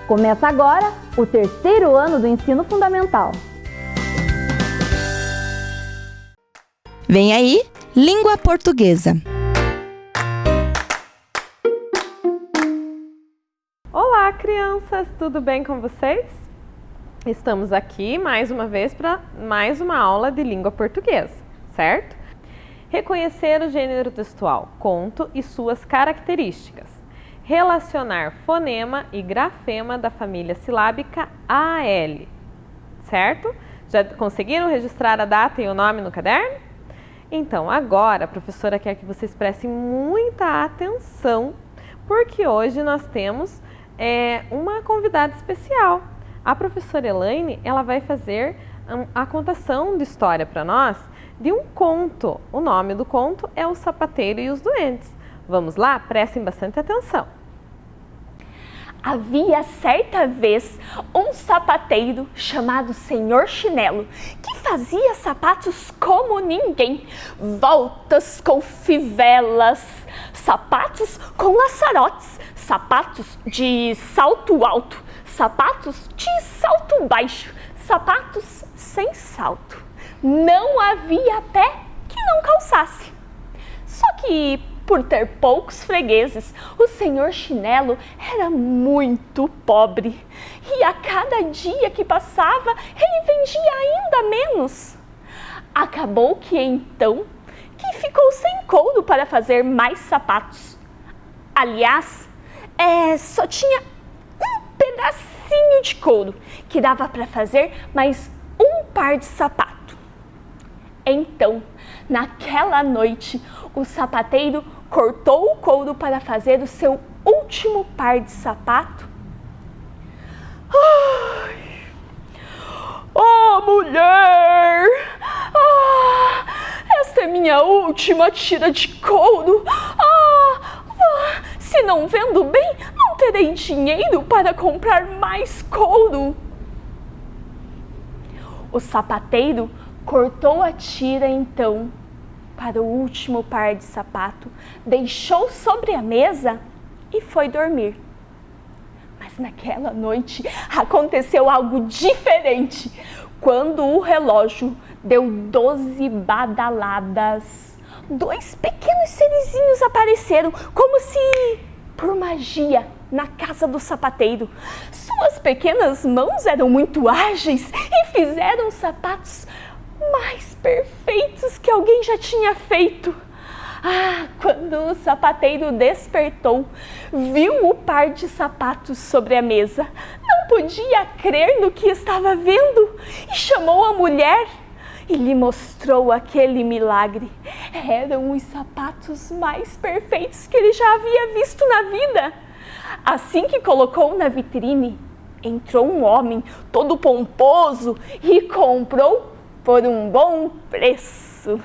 Começa agora o terceiro ano do ensino fundamental. Vem aí, Língua Portuguesa. Olá, crianças! Tudo bem com vocês? Estamos aqui mais uma vez para mais uma aula de língua portuguesa, certo? Reconhecer o gênero textual, conto e suas características. Relacionar fonema e grafema da família silábica AL, certo? Já conseguiram registrar a data e o nome no caderno? Então, agora a professora quer que vocês prestem muita atenção, porque hoje nós temos uma convidada especial. A professora Elaine, ela vai fazer a contação de história para nós de um conto. O nome do conto é O Sapateiro e os Duendes. Vamos lá? Prestem bastante atenção. Havia certa vez um sapateiro chamado Senhor Chinelo, que fazia sapatos como ninguém, voltas com fivelas, sapatos com laçarotes, sapatos de salto alto, sapatos de salto baixo, sapatos sem salto. Não havia pé que não calçasse. Só que, por ter poucos fregueses, o Senhor Chinelo era muito pobre e a cada dia que passava ele vendia ainda menos. Acabou que então ficou sem couro para fazer mais sapatos. Aliás, só tinha um pedacinho de couro que dava para fazer mais um par de sapato. Então, naquela noite, o sapateiro cortou o couro para fazer o seu último par de sapato. Ai! Oh, mulher! Esta é minha última tira de couro. Se não vendo bem, não terei dinheiro para comprar mais couro. O sapateiro cortou a tira então para o último par de sapato, deixou sobre a mesa e foi dormir. Mas naquela noite aconteceu algo diferente. Quando o relógio deu 12 badaladas, 2 pequenos serizinhos apareceram, como se por magia, na casa do sapateiro. Suas pequenas mãos eram muito ágeis e fizeram sapatos mais perfeitos que alguém já tinha feito. Quando o sapateiro despertou, viu o par de sapatos sobre a mesa. Não podia crer no que estava vendo e chamou a mulher e lhe mostrou aquele milagre. Eram os sapatos mais perfeitos que ele já havia visto na vida. Assim que colocou na vitrine, entrou um homem todo pomposo e comprou por um bom preço.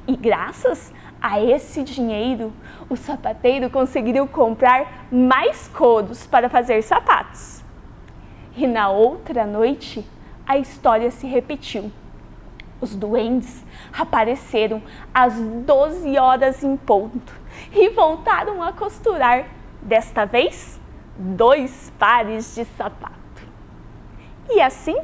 E graças a esse dinheiro, o sapateiro conseguiu comprar mais couros para fazer sapatos. E na outra noite, a história se repetiu. Os duendes apareceram às 12 horas em ponto e voltaram a costurar, desta vez, 2 pares de sapato. E assim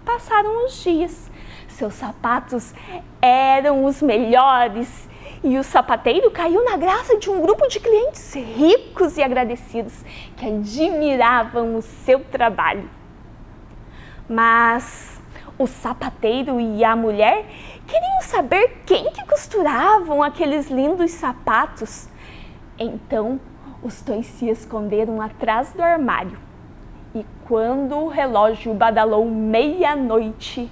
passaram os dias. Seus sapatos eram os melhores e o sapateiro caiu na graça de um grupo de clientes ricos e agradecidos que admiravam o seu trabalho. Mas o sapateiro e a mulher queriam saber quem que costuravam aqueles lindos sapatos. Então, os 2 se esconderam atrás do armário. E quando o relógio badalou meia-noite,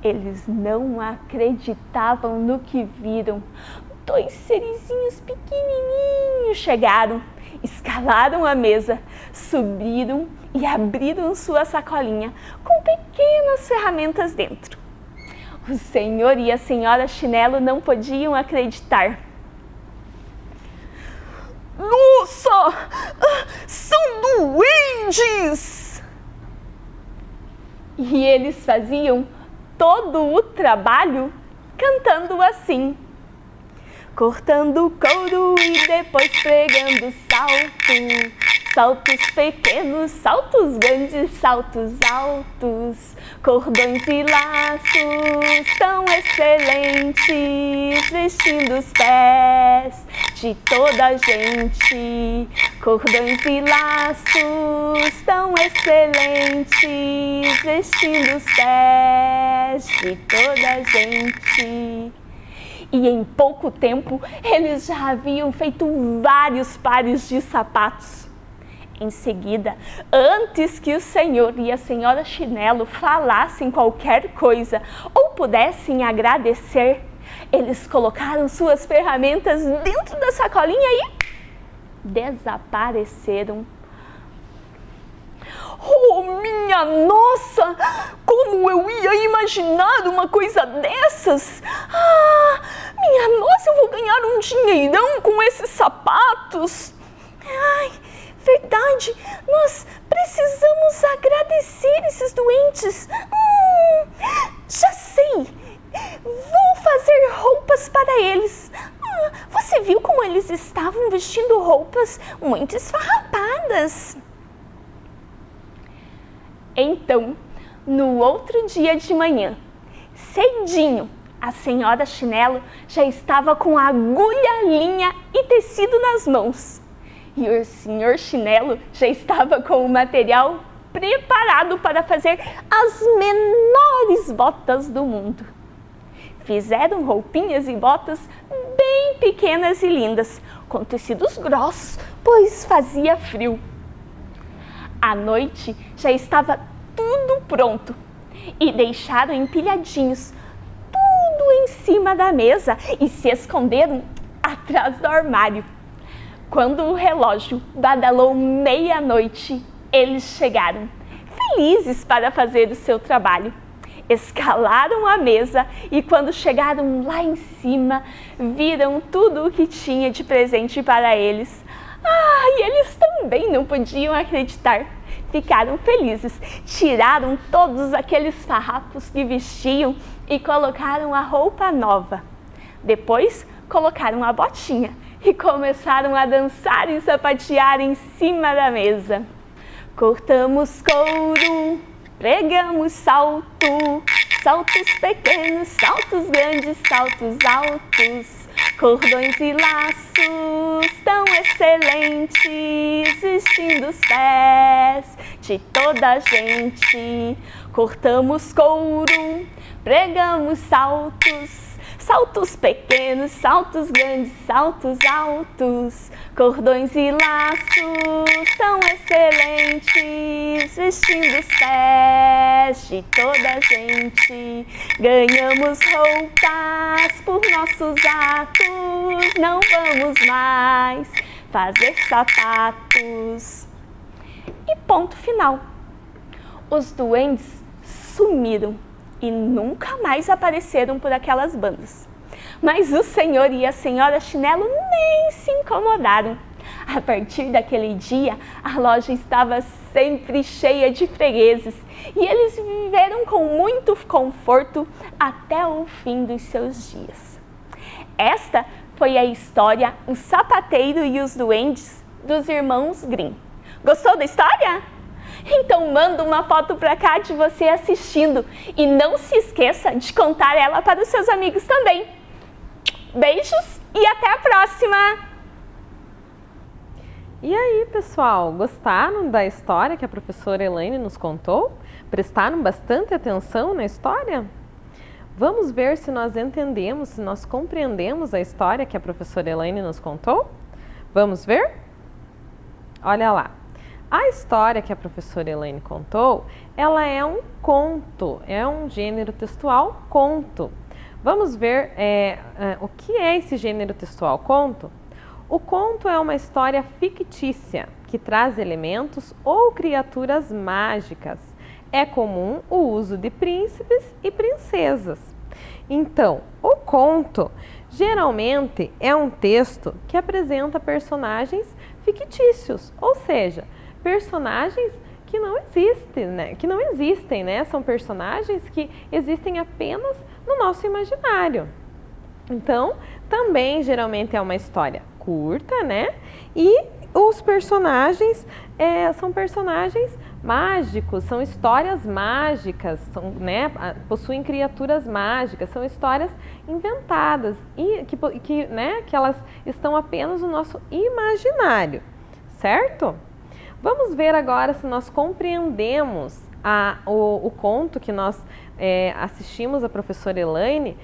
eles não acreditavam no que viram. 2 serizinhos pequenininhos chegaram, escalaram a mesa, subiram e abriram sua sacolinha com pequenas ferramentas dentro. O senhor e a senhora Chinelo não podiam acreditar. Nossa! São duendes! E eles faziam todo o trabalho cantando assim: cortando couro e depois pregando salto, Saltos pequenos, saltos grandes, saltos altos, cordões e laços tão excelentes, vestindo os pés de toda a gente. Cordões e laços tão excelentes, vestindo os pés de toda a gente. E em pouco tempo, eles já haviam feito vários pares de sapatos. Em seguida, antes que o senhor e a senhora Chinelo falassem qualquer coisa ou pudessem agradecer, eles colocaram suas ferramentas dentro da sacolinha e desapareceram. Oh, minha nossa! Como eu ia imaginar uma coisa dessas? Ah, minha nossa, eu vou ganhar um dinheirão com esses sapatos! Ai, verdade, nós precisamos agradecer esses doentes. Já sei, vou fazer roupas para eles. Você viu como eles estavam vestindo roupas muito esfarrapadas? Então, no outro dia de manhã, cedinho, a senhora Chinelo já estava com agulha, linha e tecido nas mãos. E o senhor Chinelo já estava com o material preparado para fazer as menores botas do mundo. Fizeram roupinhas e botas bem pequenas e lindas, com tecidos grossos, pois fazia frio. À noite já estava tudo pronto e deixaram empilhadinhos, tudo em cima da mesa e se esconderam atrás do armário. Quando o relógio badalou meia-noite, eles chegaram, felizes para fazer o seu trabalho. Escalaram a mesa e quando chegaram lá em cima, viram tudo o que tinha de presente para eles. E eles também não podiam acreditar. Ficaram felizes, tiraram todos aqueles farrapos que vestiam e colocaram a roupa nova. Depois, colocaram a botinha e começaram a dançar e sapatear em cima da mesa. Cortamos couro, pregamos salto, saltos pequenos, saltos grandes, saltos altos, cordões e laços tão excelentes, vestindo os pés de toda a gente. Cortamos couro, pregamos saltos, saltos pequenos, saltos grandes, saltos altos, cordões e laços tão excelentes, vestindo os pés de toda a gente. Ganhamos roupas por nossos atos, não vamos mais fazer sapatos. E ponto final. Os duendes sumiram e nunca mais apareceram por aquelas bandas. Mas o senhor e a senhora Chinelo nem se incomodaram. A partir daquele dia, a loja estava sempre cheia de fregueses e eles viveram com muito conforto até o fim dos seus dias. Esta foi a história O Sapateiro e os Duendes dos Irmãos Grimm. Gostou da história? Então manda uma foto pra cá de você assistindo e não se esqueça de contar ela para os seus amigos também. Beijos e até a próxima! E aí, pessoal, gostaram da história que a professora Elaine nos contou? Prestaram bastante atenção na história? Vamos ver se nós entendemos, se nós compreendemos a história que a professora Elaine nos contou? Vamos ver? Olha lá. A história que a professora Elaine contou, ela é um conto, é um gênero textual conto. Vamos ver o que é esse gênero textual conto? O conto é uma história fictícia que traz elementos ou criaturas mágicas. É comum o uso de príncipes e princesas. Então, o conto geralmente é um texto que apresenta personagens fictícios, ou seja, personagens que não existem, né? São personagens que existem apenas no nosso imaginário. Então, também geralmente é uma história curta, né? E os personagens são personagens mágicos, são histórias mágicas, possuem criaturas mágicas, são histórias inventadas e que elas estão apenas no nosso imaginário, certo? Vamos ver agora se nós compreendemos o conto que nós assistimos a professora Elaine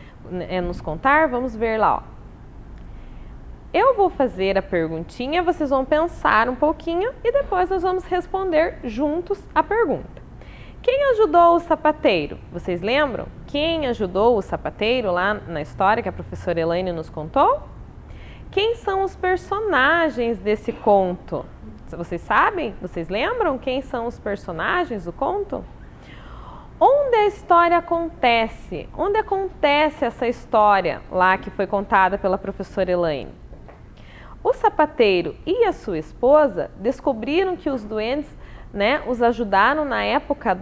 nos contar. Vamos ver lá, ó. Eu vou fazer a perguntinha, vocês vão pensar um pouquinho e depois nós vamos responder juntos a pergunta. Quem ajudou o sapateiro? Vocês lembram? Quem ajudou o sapateiro lá na história que a professora Elaine nos contou? Quem são os personagens desse conto? Vocês sabem? Vocês lembram quem são os personagens do conto? Onde a história acontece? Onde acontece essa história lá que foi contada pela professora Elaine? O sapateiro e a sua esposa descobriram que os duendes, os ajudaram na época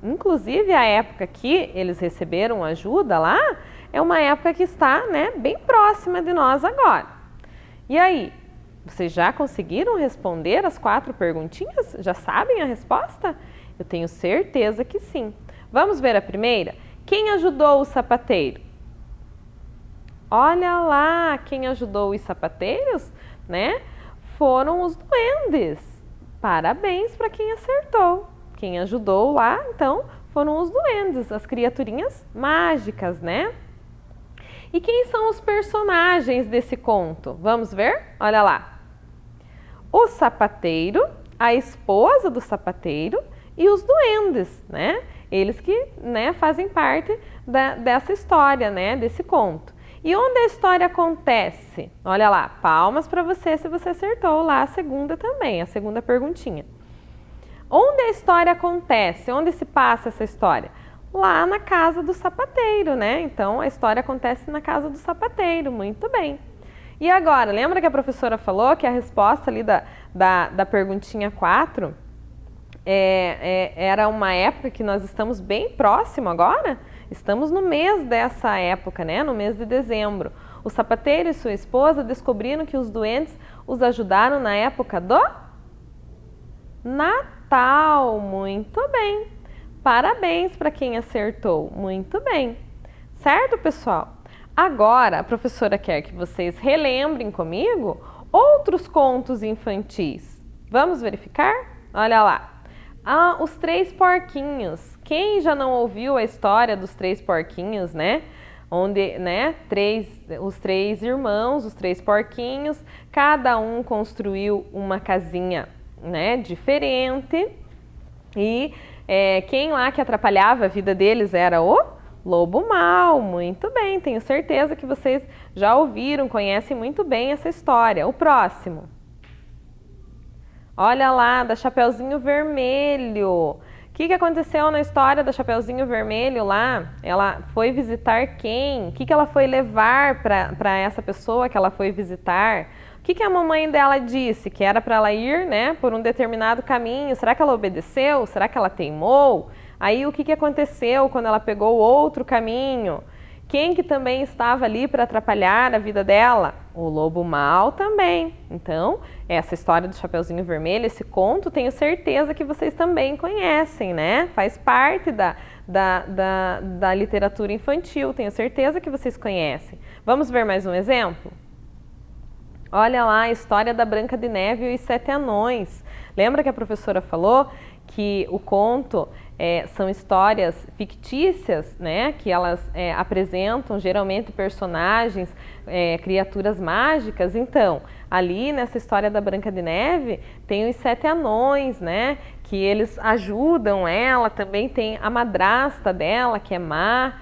inclusive a época que eles receberam ajuda lá, é uma época que está, bem próxima de nós agora. E aí, vocês já conseguiram responder as 4 perguntinhas? Já sabem a resposta? Eu tenho certeza que sim. Vamos ver a primeira? Quem ajudou o sapateiro? Olha lá, quem ajudou os sapateiros, foram os duendes. Parabéns para quem acertou. Quem ajudou lá, então, foram os duendes, as criaturinhas mágicas, E quem são os personagens desse conto? Vamos ver? Olha lá. O sapateiro, a esposa do sapateiro e os duendes, Eles que, fazem parte dessa história, desse conto. E onde a história acontece? Olha lá, palmas para você se você acertou lá a segunda também, a segunda perguntinha. Onde a história acontece? Onde se passa essa história? Lá na casa do sapateiro, Então, a história acontece na casa do sapateiro, muito bem. E agora, lembra que a professora falou que a resposta ali da perguntinha 4 era uma época que nós estamos bem próximo agora? Estamos no mês dessa época, no mês de dezembro. O sapateiro e sua esposa descobriram que os duendes os ajudaram na época do Natal. Muito bem. Parabéns para quem acertou. Muito bem. Certo, pessoal? Agora, a professora quer que vocês relembrem comigo outros contos infantis. Vamos verificar? Olha lá. Os 3 porquinhos. Quem já não ouviu a história dos 3 porquinhos, Onde, os 3 irmãos, os 3 porquinhos, cada um construiu uma casinha, diferente. E quem lá que atrapalhava a vida deles era o lobo mau. Muito bem, tenho certeza que vocês já ouviram, conhecem muito bem essa história. O próximo. Olha lá, da Chapeuzinho Vermelho. O que aconteceu na história da Chapeuzinho Vermelho lá? Ela foi visitar quem? O que ela foi levar para essa pessoa que ela foi visitar? O que a mamãe dela disse? Que era para ela ir, por um determinado caminho. Será que ela obedeceu? Será que ela teimou? Aí o que aconteceu quando ela pegou outro caminho? Quem que também estava ali para atrapalhar a vida dela? O lobo mau também. Então, essa história do Chapeuzinho Vermelho, esse conto, tenho certeza que vocês também conhecem, Faz parte da literatura infantil, tenho certeza que vocês conhecem. Vamos ver mais um exemplo? Olha lá, a história da Branca de Neve e os 7 anões. Lembra que a professora falou que o conto são histórias fictícias, que elas apresentam geralmente personagens, criaturas mágicas? Então, ali nessa história da Branca de Neve, tem os 7 anões, que eles ajudam ela, também tem a madrasta dela, que é má,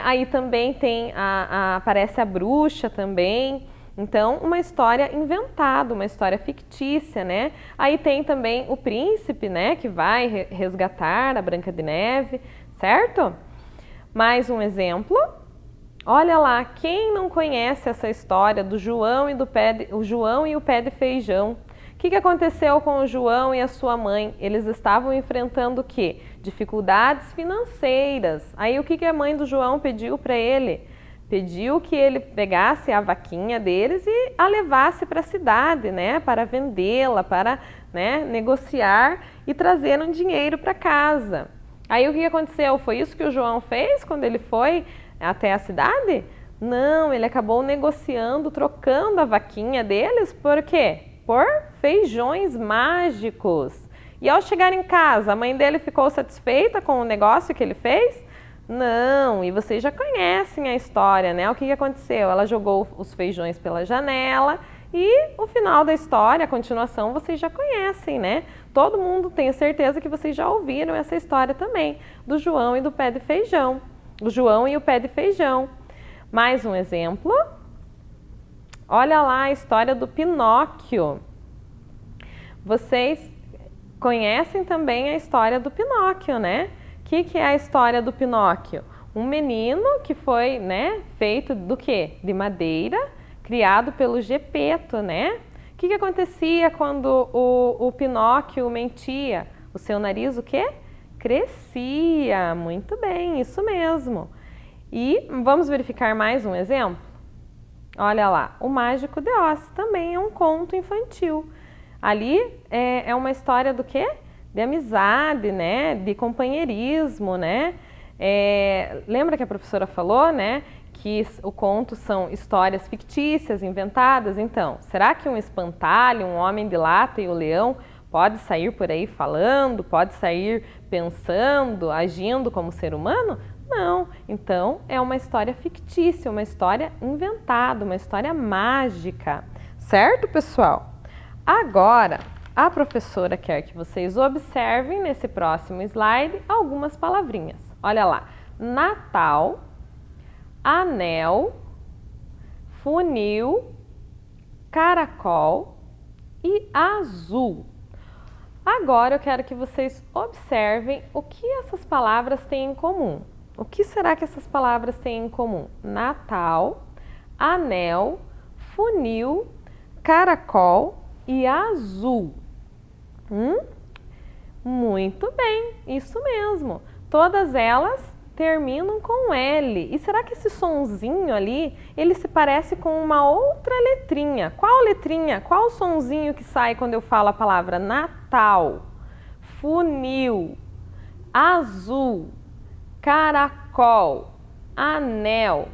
aí também tem aparece a bruxa também. Então, uma história inventada, uma história fictícia, Aí tem também o príncipe, que vai resgatar a Branca de Neve, certo? Mais um exemplo. Olha lá, quem não conhece essa história do João e o João e o pé de feijão? O que aconteceu com o João e a sua mãe? Eles estavam enfrentando o quê? Dificuldades financeiras. Aí o que a mãe do João pediu para ele? pediu que ele pegasse a vaquinha deles e a levasse para a cidade, né, para vendê-la, para, né, negociar e trazer um dinheiro para casa. Aí o que aconteceu? Foi isso que o João fez quando ele foi até a cidade? Não, ele acabou negociando, trocando a vaquinha deles, por quê? Por feijões mágicos. E ao chegar em casa, a mãe dele ficou satisfeita com o negócio que ele fez? Não, e vocês já conhecem a história, né? O que aconteceu? Ela jogou os feijões pela janela e o final da história, a continuação, vocês já conhecem, né? Todo mundo tem certeza que vocês já ouviram essa história também, do João e do pé de feijão. O João e o pé de feijão. Mais um exemplo. Olha lá a história do Pinóquio. Vocês conhecem também a história do Pinóquio, né? O que é a história do Pinóquio? Um menino que foi, né, feito do quê? De madeira, criado pelo Gepeto, né? O que acontecia quando o Pinóquio mentia? O seu nariz o quê? Crescia. Muito bem, isso mesmo. E vamos verificar mais um exemplo? Olha lá, o Mágico de Oz também é um conto infantil. Ali é uma história do quê? De amizade, né? De companheirismo, né? Lembra que a professora falou, né? Que o conto são histórias fictícias, inventadas. Então, será que um espantalho, um homem de lata e o leão pode sair por aí falando, pode sair pensando, agindo como ser humano? Não. Então, é uma história fictícia, uma história inventada, uma história mágica. Certo, pessoal? Agora, a professora quer que vocês observem nesse próximo slide algumas palavrinhas. Olha lá, Natal, anel, funil, caracol e azul. Agora eu quero que vocês observem o que essas palavras têm em comum. O que será que essas palavras têm em comum? Natal, anel, funil, caracol e azul. Muito bem, isso mesmo. Todas elas terminam com L. E será que esse sonzinho ali, ele se parece com uma outra letrinha? Qual letrinha? Qual sonzinho que sai quando eu falo a palavra Natal, funil, azul, caracol, anel?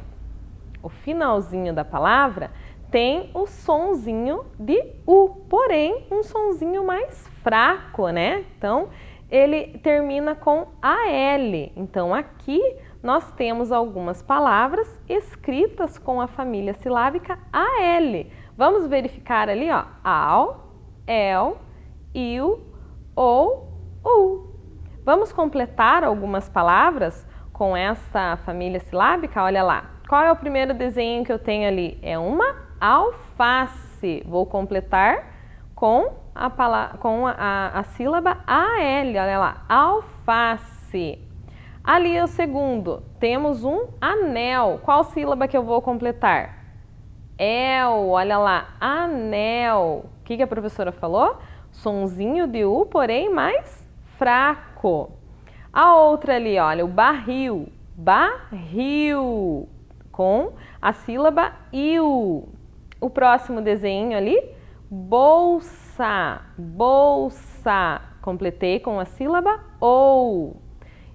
O finalzinho da palavra tem o sonzinho de U, porém um sonzinho mais fraco, né? Então, ele termina com AL. Então, aqui nós temos algumas palavras escritas com a família silábica AL. Vamos verificar ali, ó, AL, EL, IL, OU, U. Vamos completar algumas palavras com essa família silábica? Olha lá. Qual é o primeiro desenho que eu tenho ali? É uma alface. Vou completar com a sílaba AL. Olha lá, alface. Ali é o segundo. Temos um anel. Qual sílaba que eu vou completar? El. Olha lá, anel. O que a professora falou? Sonzinho de U, porém mais fraco. A outra ali, olha, o barril. Barril. Com a sílaba IU. O próximo desenho ali, bolsa. Bolsa. Completei com a sílaba OU.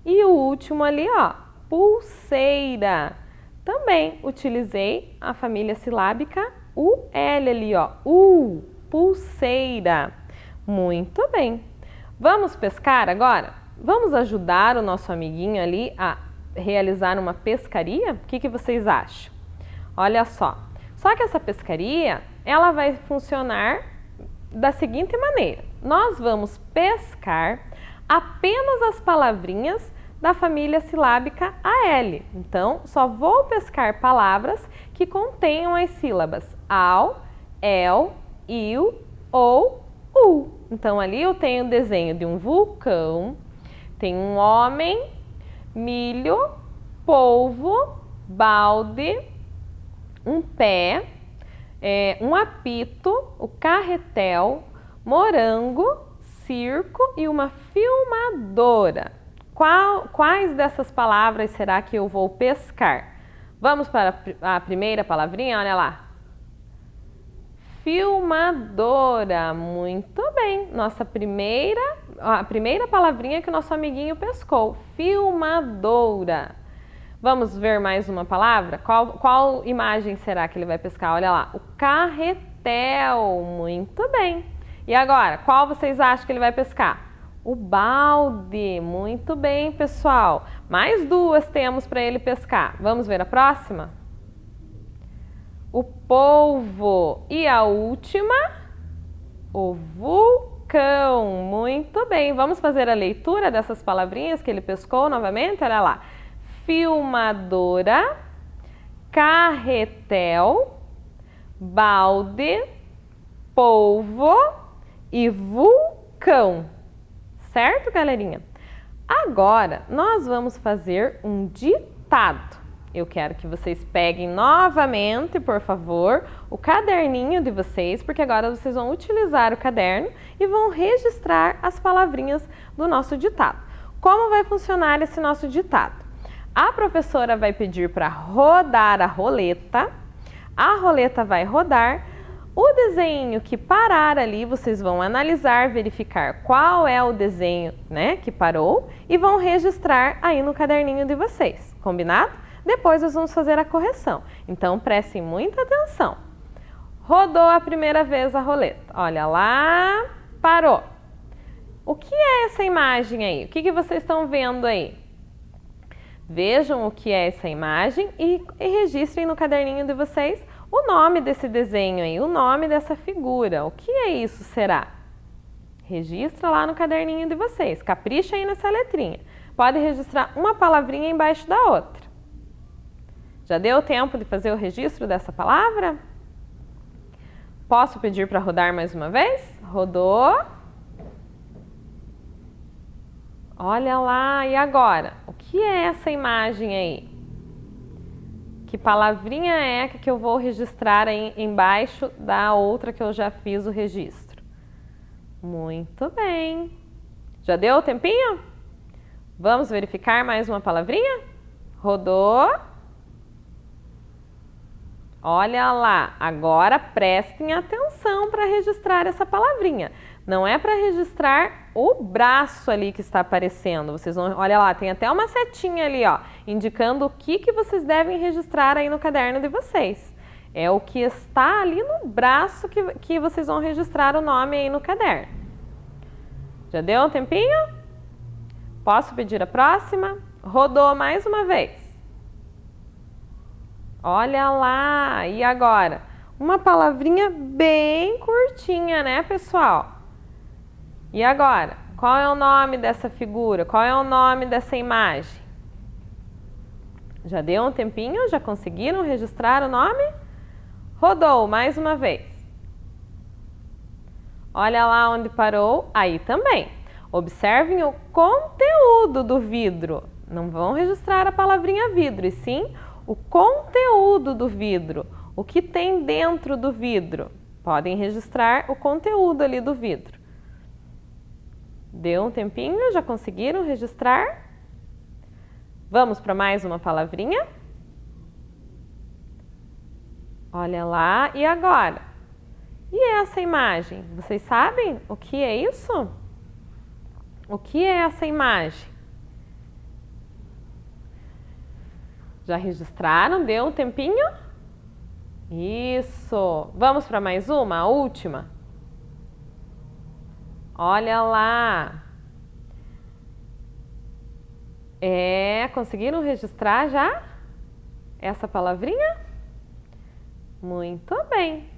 E o último ali, ó, pulseira. Também utilizei a família silábica UL ali, ó, pulseira. Muito bem. Vamos pescar agora? Vamos ajudar o nosso amiguinho ali a realizar uma pescaria? O que vocês acham? Olha só. Só que essa pescaria, ela vai funcionar da seguinte maneira. Nós vamos pescar apenas as palavrinhas da família silábica AL. Então, só vou pescar palavras que contenham as sílabas AL, EL, IL ou U. Então, ali eu tenho o desenho de um vulcão, tem um homem, milho, polvo, balde, um pé, um apito, o carretel, morango, circo e uma filmadora. Quais dessas palavras será que eu vou pescar? Vamos para a primeira palavrinha, olha lá. Filmadora, muito bem. A primeira palavrinha que o nosso amiguinho pescou, filmadora. Vamos ver mais uma palavra? Qual imagem será que ele vai pescar? Olha lá, o carretel, muito bem. E agora, qual vocês acham que ele vai pescar? O balde, muito bem, pessoal. Mais duas temos para ele pescar. Vamos ver a próxima? O polvo. E a última? O vulcão, muito bem. Vamos fazer a leitura dessas palavrinhas que ele pescou novamente? Olha lá. Filmadora, carretel, balde, polvo e vulcão. Certo, galerinha? Agora, nós vamos fazer um ditado. Eu quero que vocês peguem novamente, por favor, o caderninho de vocês, porque agora vocês vão utilizar o caderno e vão registrar as palavrinhas do nosso ditado. Como vai funcionar esse nosso ditado? A professora vai pedir para rodar a roleta vai rodar, o desenho que parar ali, vocês vão analisar, verificar qual é o desenho, né, que parou e vão registrar aí no caderninho de vocês, combinado? Depois nós vamos fazer a correção, então prestem muita atenção. Rodou a primeira vez a roleta, olha lá, parou. O que é essa imagem aí? O que vocês estão vendo aí? Vejam o que é essa imagem e registrem no caderninho de vocês o nome desse desenho aí, o nome dessa figura. O que é isso, será? Registra lá no caderninho de vocês, capricha aí nessa letrinha. Pode registrar uma palavrinha embaixo da outra. Já deu tempo de fazer o registro dessa palavra? Posso pedir para rodar mais uma vez? Rodou. Olha lá, e agora? O que é essa imagem aí? Que palavrinha é que eu vou registrar aí embaixo da outra que eu já fiz o registro? Muito bem. Já deu o tempinho? Vamos verificar mais uma palavrinha? Rodou. Olha lá, agora prestem atenção para registrar essa palavrinha. Não é para registrar o braço ali que está aparecendo. Vocês vão, olha lá, tem até uma setinha ali, ó, indicando o que vocês devem registrar aí no caderno de vocês. É o que está ali no braço que vocês vão registrar o nome aí no caderno. Já deu um tempinho? Posso pedir a próxima? Rodou mais uma vez. Olha lá, e agora? Uma palavrinha bem curtinha, né, pessoal? E agora? Qual é o nome dessa figura? Qual é o nome dessa imagem? Já deu um tempinho? Já conseguiram registrar o nome? Rodou mais uma vez. Olha lá onde parou, aí também. Observem o conteúdo do vidro. Não vão registrar a palavrinha vidro, e sim o conteúdo do vidro. O que tem dentro do vidro? Podem registrar o conteúdo ali do vidro. Deu um tempinho? Já conseguiram registrar? Vamos para mais uma palavrinha? Olha lá, e agora? E essa imagem? Vocês sabem o que é isso? O que é essa imagem? Já registraram? Deu um tempinho? Isso! Vamos para mais uma, a última? Olha lá! Conseguiram registrar já essa palavrinha? Muito bem!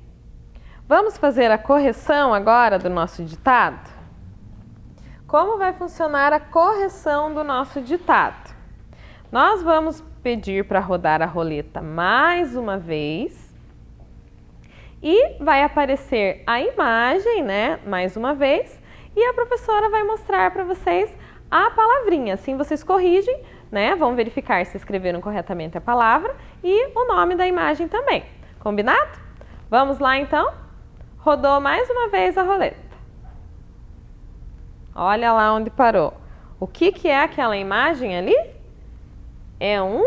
Vamos fazer a correção agora do nosso ditado? Como vai funcionar a correção do nosso ditado? Nós vamos pedir para rodar a roleta mais uma vez e vai aparecer a imagem, né, mais uma vez, e a professora vai mostrar para vocês a palavrinha. Assim vocês corrigem, né, vão verificar se escreveram corretamente a palavra e o nome da imagem também. Combinado? Vamos lá então? Rodou mais uma vez a roleta. Olha lá onde parou. O que é aquela imagem ali? É um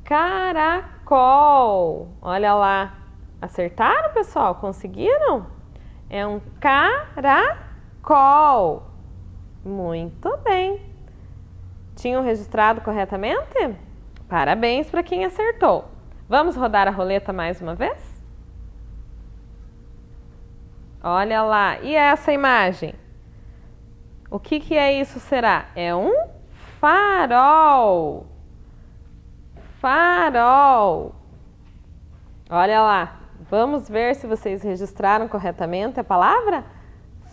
Caracol. Olha lá. Acertaram, pessoal? Conseguiram? É um caracol. Muito bem. Tinham registrado corretamente? Parabéns para quem acertou. Vamos rodar a roleta mais uma vez? Olha lá. E essa imagem? O que é isso, será? É um farol. Farol. Olha lá. Vamos ver se vocês registraram corretamente a palavra?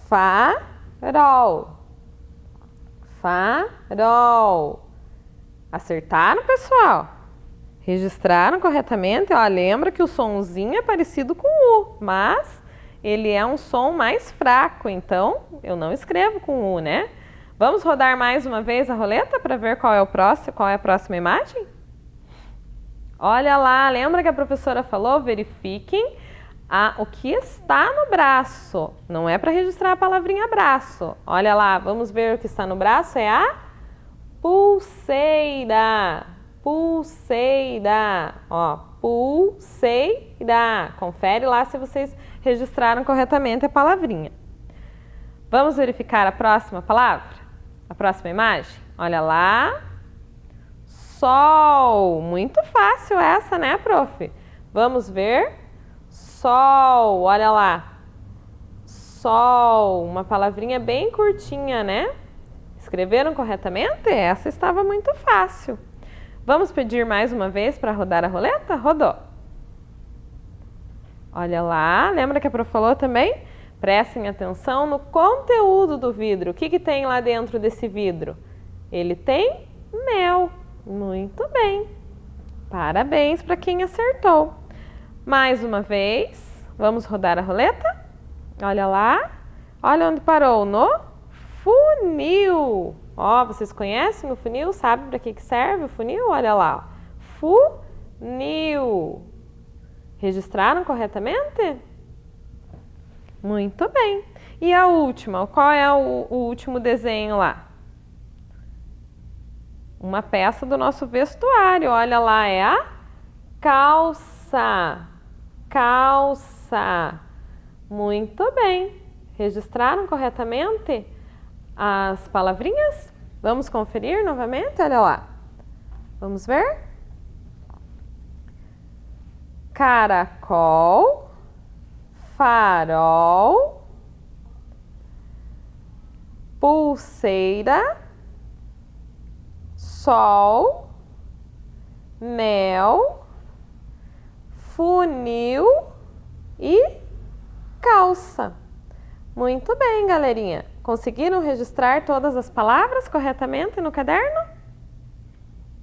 Farol. Farol. Acertaram, pessoal? Registraram corretamente? Ó, lembra que o sonzinho é parecido com U, mas ele é um som mais fraco, então eu não escrevo com U, né? Vamos rodar mais uma vez a roleta para ver qual é a próxima imagem? Olha lá, lembra que a professora falou? Verifiquem o que está no braço. Não é para registrar a palavrinha braço. Olha lá, vamos ver o que está no braço. É a pulseira. Pulseira. Ó, pulseira. Confere lá se vocês registraram corretamente a palavrinha. Vamos verificar a próxima palavra? A próxima imagem? Olha lá. Sol. Muito fácil essa, né, prof? Vamos ver. Sol. Olha lá. Sol. Uma palavrinha bem curtinha, né? Escreveram corretamente? Essa estava muito fácil. Vamos pedir mais uma vez para rodar a roleta? Rodou. Olha lá. Lembra que a prof falou também? Prestem atenção no conteúdo do vidro. O que tem lá dentro desse vidro? Ele tem mel. Muito bem. Parabéns para quem acertou. Mais uma vez. Vamos rodar a roleta? Olha lá. Olha onde parou. No funil. Ó, vocês conhecem o funil? Sabem para que serve o funil? Olha lá. Funil. Registraram corretamente? Muito bem. E a última? Qual é o último desenho lá? Uma peça do nosso vestuário. Olha lá, é a calça. Calça. Muito bem. Registraram corretamente as palavrinhas? Vamos conferir novamente? Olha lá. Vamos ver? Caracol, farol, pulseira, sol, mel, funil e calça. Muito bem, galerinha. Conseguiram registrar todas as palavras corretamente no caderno?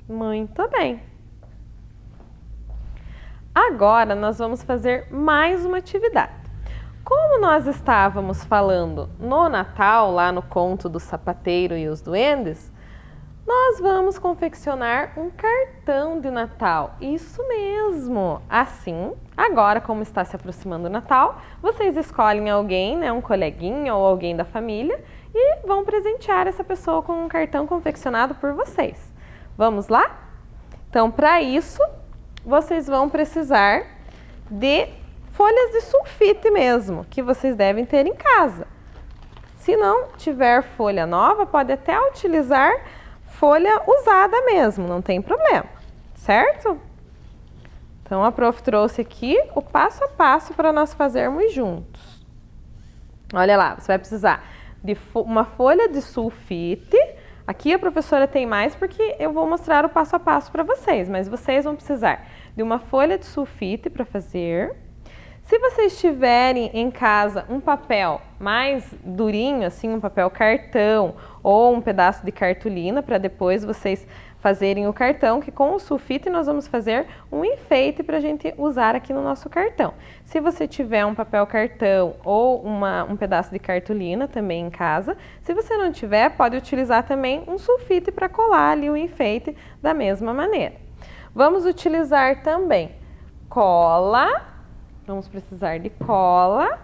Muito bem. Agora nós vamos fazer mais uma atividade. Como nós estávamos falando no Natal, lá no conto do sapateiro e os duendes, nós vamos confeccionar um cartão de Natal. Isso mesmo! Assim, agora como está se aproximando o Natal, vocês escolhem alguém, né, um coleguinha ou alguém da família e vão presentear essa pessoa com um cartão confeccionado por vocês. Vamos lá? Então, para isso, vocês vão precisar de folhas de sulfite mesmo, que vocês devem ter em casa. Se não tiver folha nova, pode até utilizar folha usada mesmo, não tem problema, certo? Então, a prof trouxe aqui o passo a passo para nós fazermos juntos. Olha lá, você vai precisar de uma folha de sulfite. Aqui a professora tem mais porque eu vou mostrar o passo a passo para vocês, mas vocês vão precisar de uma folha de sulfite para fazer. Se vocês tiverem em casa um papel mais durinho, assim, um papel cartão ou um pedaço de cartolina para depois vocês fazerem o cartão, que com o sulfite nós vamos fazer um enfeite para a gente usar aqui no nosso cartão. Se você tiver um papel cartão ou um pedaço de cartolina também em casa, se você não tiver, pode utilizar também um sulfite para colar ali o enfeite da mesma maneira. Vamos utilizar também cola, vamos precisar de cola,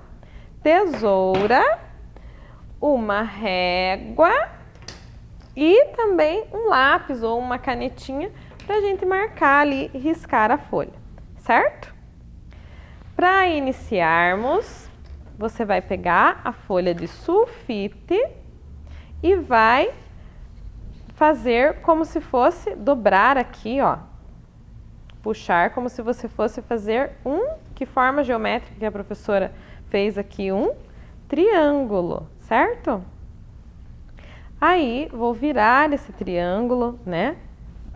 tesoura, uma régua e também um lápis ou uma canetinha para a gente marcar ali e riscar a folha, certo? Para iniciarmos, você vai pegar a folha de sulfite e vai fazer como se fosse dobrar aqui, ó. Puxar como se você fosse fazer que forma geométrica que a professora fez aqui? Um triângulo, certo? Aí, vou virar esse triângulo, né,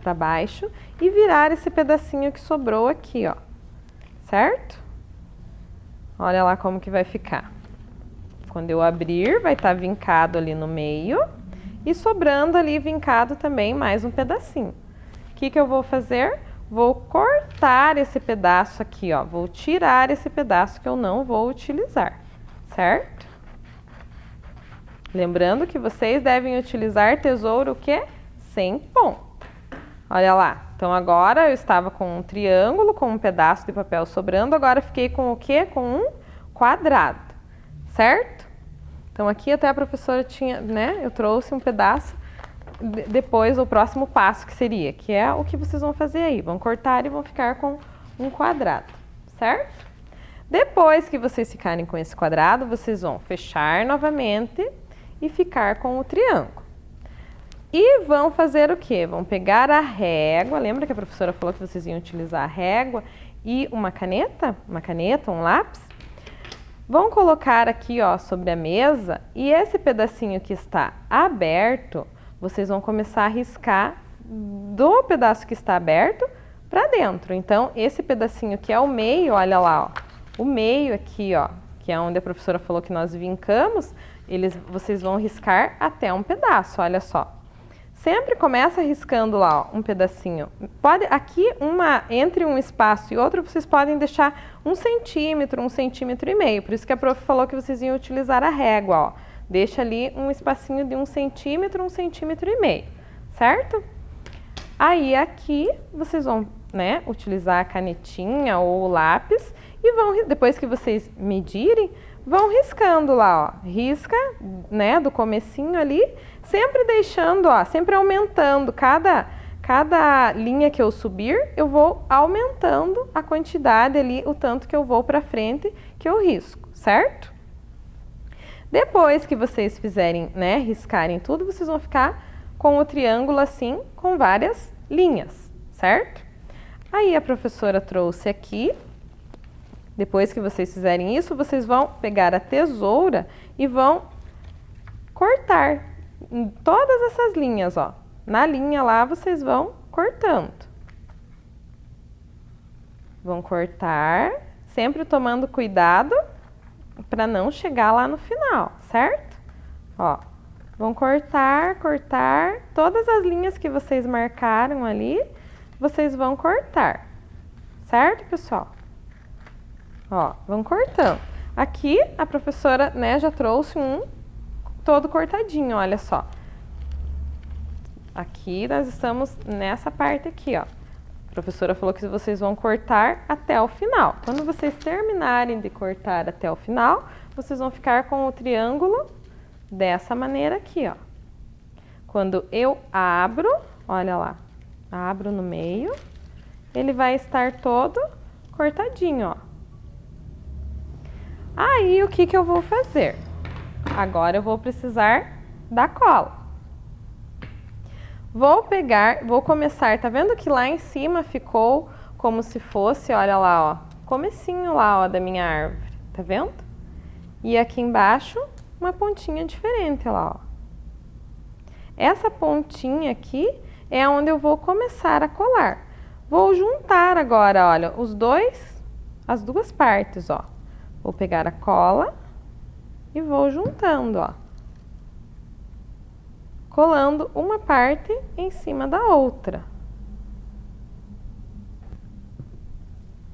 para baixo e virar esse pedacinho que sobrou aqui, ó, certo? Olha lá como que vai ficar. Quando eu abrir, vai estar vincado ali no meio e sobrando ali vincado também mais um pedacinho. O que que eu vou fazer? Vou cortar esse pedaço aqui, ó. Vou tirar esse pedaço que eu não vou utilizar, certo? Lembrando que vocês devem utilizar tesouro o quê? Sem ponta. Olha lá. Então agora eu estava com um triângulo, com um pedaço de papel sobrando, agora fiquei com o quê? Com um quadrado, certo? Então aqui até a professora tinha, né? Eu trouxe um pedaço. Depois o próximo passo que é o que vocês vão fazer aí, vão cortar e vão ficar com um quadrado, certo? Depois que vocês ficarem com esse quadrado, vocês vão fechar novamente e ficar com o triângulo. E vão fazer o quê? Vão pegar a régua, lembra que a professora falou que vocês iam utilizar a régua e uma caneta, um lápis? Vão colocar aqui, ó, sobre a mesa e esse pedacinho que está aberto, vocês vão começar a riscar do pedaço que está aberto para dentro. Então, esse pedacinho que é o meio, olha lá, ó, o meio aqui, ó, que é onde a professora falou que nós vincamos, vocês vão riscar até um pedaço, olha só. Sempre começa riscando lá, ó, um pedacinho. Aqui, entre um espaço e outro, vocês podem deixar 1 centímetro, 1,5 cm. Por isso que a prof falou que vocês iam utilizar a régua, ó. Deixa ali um espacinho de 1 centímetro, 1,5 cm, certo? Aí aqui vocês vão, né, utilizar a canetinha ou o lápis e depois que vocês medirem, vão riscando lá, ó. Risca, né, do comecinho ali, sempre deixando, ó, sempre aumentando. Cada linha que eu subir, eu vou aumentando a quantidade ali, o tanto que eu vou para frente que eu risco, certo? Depois que vocês fizerem, né, riscarem tudo, vocês vão ficar com o triângulo assim, com várias linhas, certo? Aí a professora trouxe aqui, depois que vocês fizerem isso, vocês vão pegar a tesoura e vão cortar em todas essas linhas, ó. Na linha lá, vocês vão cortando. Vão cortar, sempre tomando cuidado para não chegar lá no final, certo? Ó, vão cortar, todas as linhas que vocês marcaram ali, vocês vão cortar, certo, pessoal? Ó, vão cortando. Aqui a professora, né, já trouxe um todo cortadinho, olha só. Aqui nós estamos nessa parte aqui, ó. A professora falou que vocês vão cortar até o final. Quando vocês terminarem de cortar até o final, vocês vão ficar com o triângulo dessa maneira aqui, ó. Quando eu abro, olha lá, abro no meio, ele vai estar todo cortadinho, ó. Aí, o que que eu vou fazer? Agora eu vou precisar da cola. Vou começar, tá vendo que lá em cima ficou como se fosse, olha lá, ó, comecinho lá, ó, da minha árvore, tá vendo? E aqui embaixo, uma pontinha diferente lá, ó. Essa pontinha aqui é onde eu vou começar a colar. Vou juntar agora, olha, as duas partes, ó. Vou pegar a cola e vou juntando, ó. Colando uma parte em cima da outra.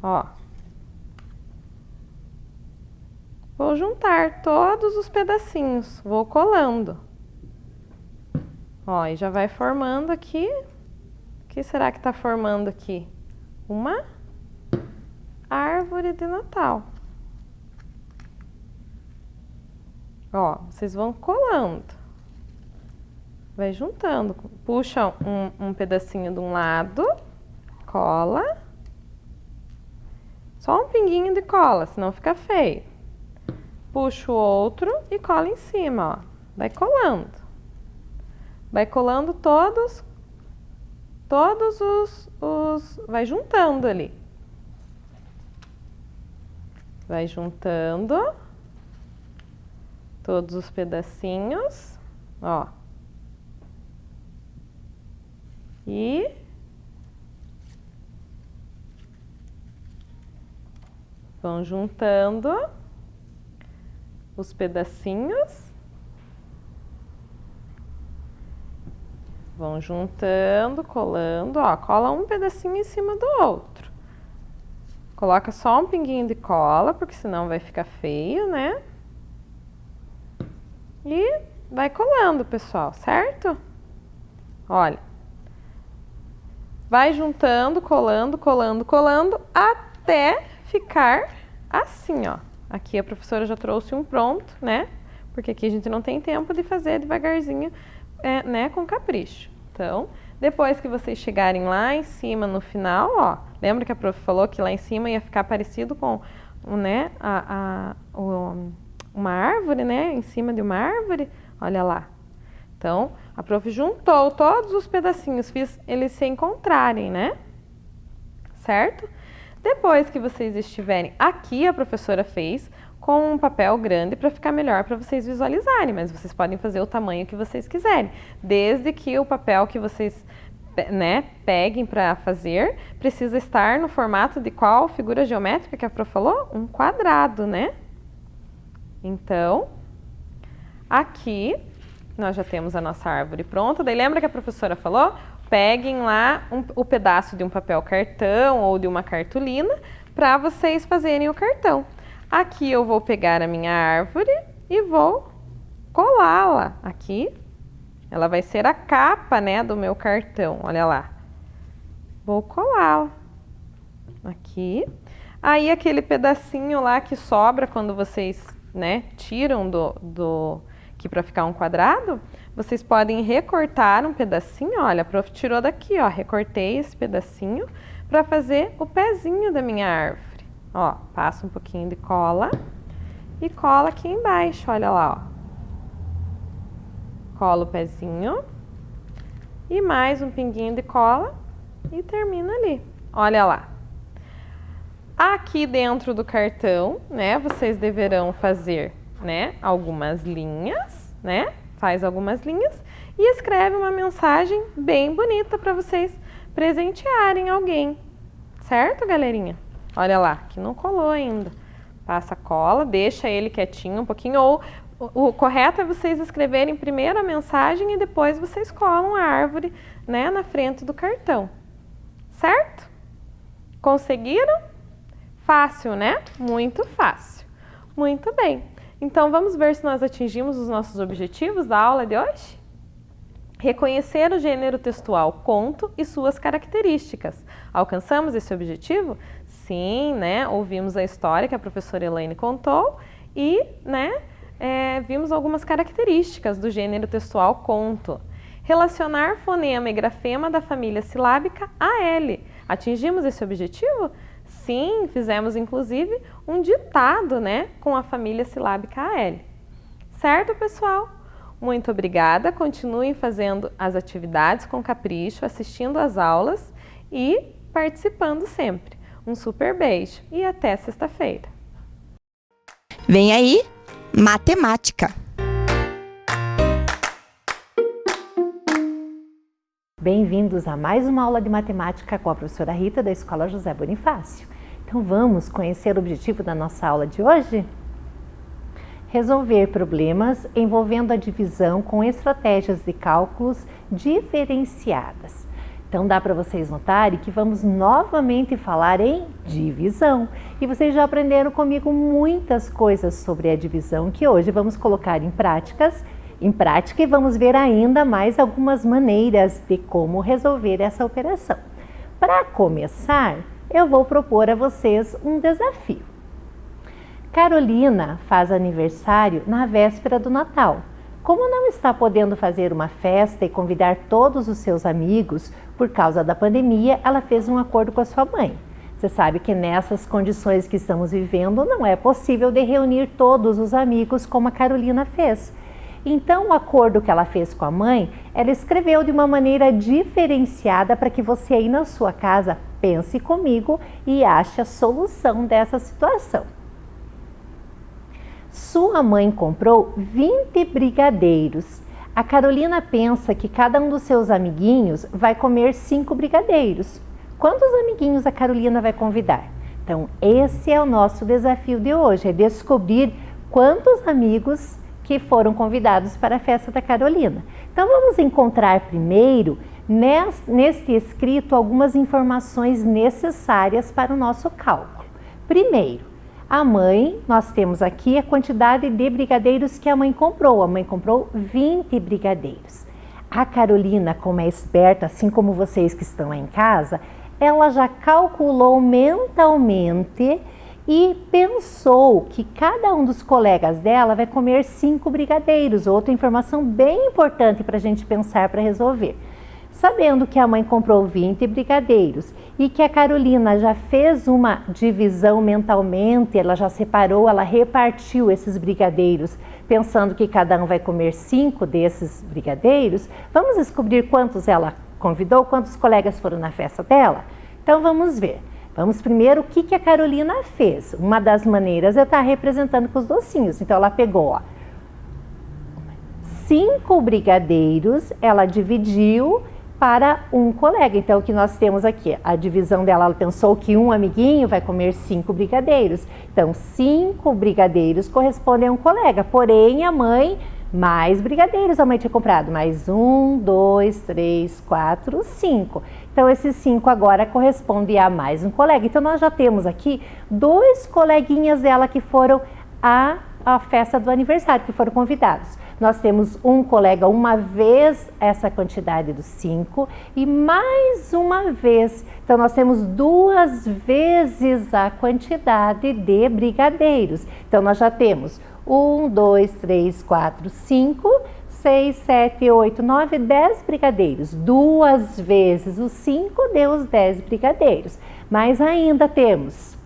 Ó. Vou juntar todos os pedacinhos, vou colando. Ó, e já vai formando aqui. O que será que tá formando aqui? Uma árvore de Natal. Ó, vocês vão colando. vai juntando. Puxa um pedacinho de um lado, cola. Só um pinguinho de cola, senão fica feio. Puxa o outro e cola em cima, ó. Vai colando. Vai colando todos os... Vai juntando ali. Vai juntando todos os pedacinhos, ó. E vão juntando os pedacinhos. Vão juntando, colando, ó. Cola um pedacinho em cima do outro. Coloca só um pinguinho de cola, porque senão vai ficar feio, né? E vai colando, pessoal, certo? Olha. Vai juntando, colando, colando, colando, até ficar assim, ó. Aqui a professora já trouxe um pronto, né? Porque aqui a gente não tem tempo de fazer devagarzinho, né? Com capricho. Então, depois que vocês chegarem lá em cima no final, ó. Lembra que a prof falou que lá em cima ia ficar parecido com, né? Uma árvore, né? Em cima de uma árvore. Olha lá. Então, a prof juntou todos os pedacinhos, fiz eles se encontrarem, né? Certo? Depois que vocês estiverem aqui, a professora fez com um papel grande para ficar melhor para vocês visualizarem, mas vocês podem fazer o tamanho que vocês quiserem, desde que o papel que vocês, né, peguem para fazer precisa estar no formato de qual figura geométrica que a prof falou? Um quadrado, né? Então, aqui nós já temos a nossa árvore pronta. Daí lembra que a professora falou? Peguem lá o pedaço de um papel cartão ou de uma cartolina para vocês fazerem o cartão. Aqui eu vou pegar a minha árvore e vou colá-la aqui. Ela vai ser a capa, né, do meu cartão. Olha lá. Vou colá-la aqui. Aí aquele pedacinho lá que sobra quando vocês, né, tiram aqui para ficar um quadrado, vocês podem recortar um pedacinho. Olha, a prof tirou daqui, ó, recortei esse pedacinho para fazer o pezinho da minha árvore. Ó, passa um pouquinho de cola e cola aqui embaixo, olha lá, ó. Cola o pezinho e mais um pinguinho de cola e termina ali. Olha lá. Aqui dentro do cartão, né, vocês deverão fazer, né, algumas linhas, né? Faz algumas linhas e escreve uma mensagem bem bonita para vocês presentearem alguém. Certo, galerinha? Olha lá, que não colou ainda. Passa cola, deixa ele quietinho um pouquinho, ou o correto é vocês escreverem primeiro a mensagem e depois vocês colam a árvore, né, na frente do cartão. Certo? Conseguiram? Fácil, né? Muito fácil. Muito bem. Então, vamos ver se nós atingimos os nossos objetivos da aula de hoje? Reconhecer o gênero textual conto e suas características. Alcançamos esse objetivo? Sim, né? Ouvimos a história que a professora Elaine contou e, né, vimos algumas características do gênero textual conto. Relacionar fonema e grafema da família silábica AL. Atingimos esse objetivo? Sim, fizemos inclusive um ditado, né, com a família silábica AL. Certo, pessoal? Muito obrigada. Continuem fazendo as atividades com capricho, assistindo às aulas e participando sempre. Um super beijo e até sexta-feira. Vem aí, matemática. Bem-vindos a mais uma aula de matemática com a professora Rita da Escola José Bonifácio. Então vamos conhecer o objetivo da nossa aula de hoje? Resolver problemas envolvendo a divisão com estratégias de cálculos diferenciadas. Então dá para vocês notarem que vamos novamente falar em divisão. E vocês já aprenderam comigo muitas coisas sobre a divisão que hoje vamos colocar em prática e vamos ver ainda mais algumas maneiras de como resolver essa operação. Para começar, eu vou propor a vocês um desafio. Carolina faz aniversário na véspera do Natal, Como não está podendo fazer uma festa e convidar todos os seus amigos por causa da pandemia, ela fez um acordo com a sua mãe. Você sabe que nessas condições que estamos vivendo, não é possível de reunir todos os amigos como a Carolina fez. Então, o acordo que ela fez com a mãe, ela escreveu de uma maneira diferenciada para que você aí na sua casa pense comigo e ache a solução dessa situação. Sua mãe comprou 20 brigadeiros. A Carolina pensa que cada um dos seus amiguinhos vai comer 5 brigadeiros. Quantos amiguinhos a Carolina vai convidar? Então, esse é o nosso desafio de hoje, é descobrir quantos amigos que foram convidados para a festa da Carolina. Então, vamos encontrar primeiro, neste escrito, algumas informações necessárias para o nosso cálculo. Primeiro, a mãe, nós temos aqui a quantidade de brigadeiros que a mãe comprou. A mãe comprou 20 brigadeiros. A Carolina, como é esperta, assim como vocês que estão aí em casa, ela já calculou mentalmente e pensou que cada um dos colegas dela vai comer 5 brigadeiros. Outra informação bem importante para a gente pensar para resolver. Sabendo que a mãe comprou 20 brigadeiros e que a Carolina já fez uma divisão mentalmente, ela já separou, ela repartiu esses brigadeiros, pensando que cada um vai comer 5 desses brigadeiros, vamos descobrir quantos ela convidou, quantos colegas foram na festa dela? Então vamos ver. Vamos primeiro o que a Carolina fez. Uma das maneiras é estar representando com os docinhos. Então ela pegou 5 brigadeiros, ela dividiu para um colega. Então o que nós temos aqui, a divisão dela, ela pensou que um amiguinho vai comer 5 brigadeiros. Então 5 brigadeiros correspondem a um colega, porém a mãe, mais brigadeiros a mãe tinha comprado, mais 1, 2, 3, 4, 5. Então esses 5 agora correspondem a mais um colega. Então nós já temos aqui 2 coleguinhas dela que foram à festa do aniversário, que foram convidados. Nós temos um colega uma vez essa quantidade dos 5 e mais uma vez. Então nós temos 2 vezes a quantidade de brigadeiros. Então nós já temos 1, 2, 3, 4, 5, 6, 7, 8, 9, 10 brigadeiros. 2 vezes os 5 deu os 10 brigadeiros. Mas ainda temos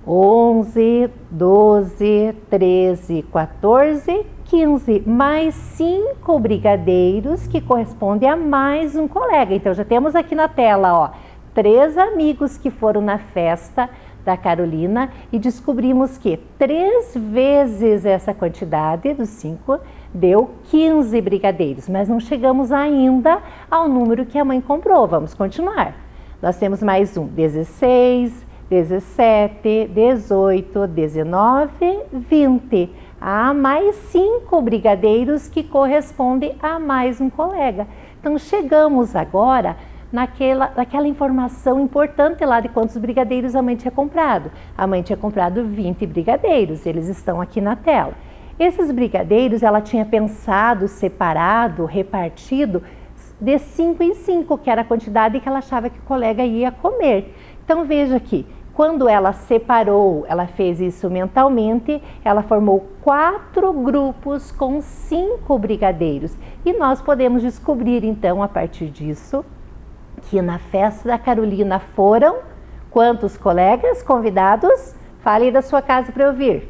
11, 12, 13, 14, 15, mais 5 brigadeiros que correspondem a mais um colega. Então já temos aqui na tela, 3 amigos que foram na festa da Carolina e descobrimos que 3 vezes essa quantidade dos 5 deu 15 brigadeiros, mas não chegamos ainda ao número que a mãe comprou. Vamos continuar. Nós temos mais 16, 17, 18, 19, 20. Há mais 5 brigadeiros que correspondem a mais um colega. Então chegamos agora naquela informação importante lá de quantos brigadeiros a mãe tinha comprado. A mãe tinha comprado 20 brigadeiros, eles estão aqui na tela. Esses brigadeiros ela tinha pensado, separado, repartido de 5 em 5, que era a quantidade que ela achava que o colega ia comer. Então veja aqui, quando ela separou, ela fez isso mentalmente, ela formou 4 grupos com 5 brigadeiros. E nós podemos descobrir então, a partir disso, que na festa da Carolina foram quantos colegas convidados? Fale da sua casa para eu ouvir.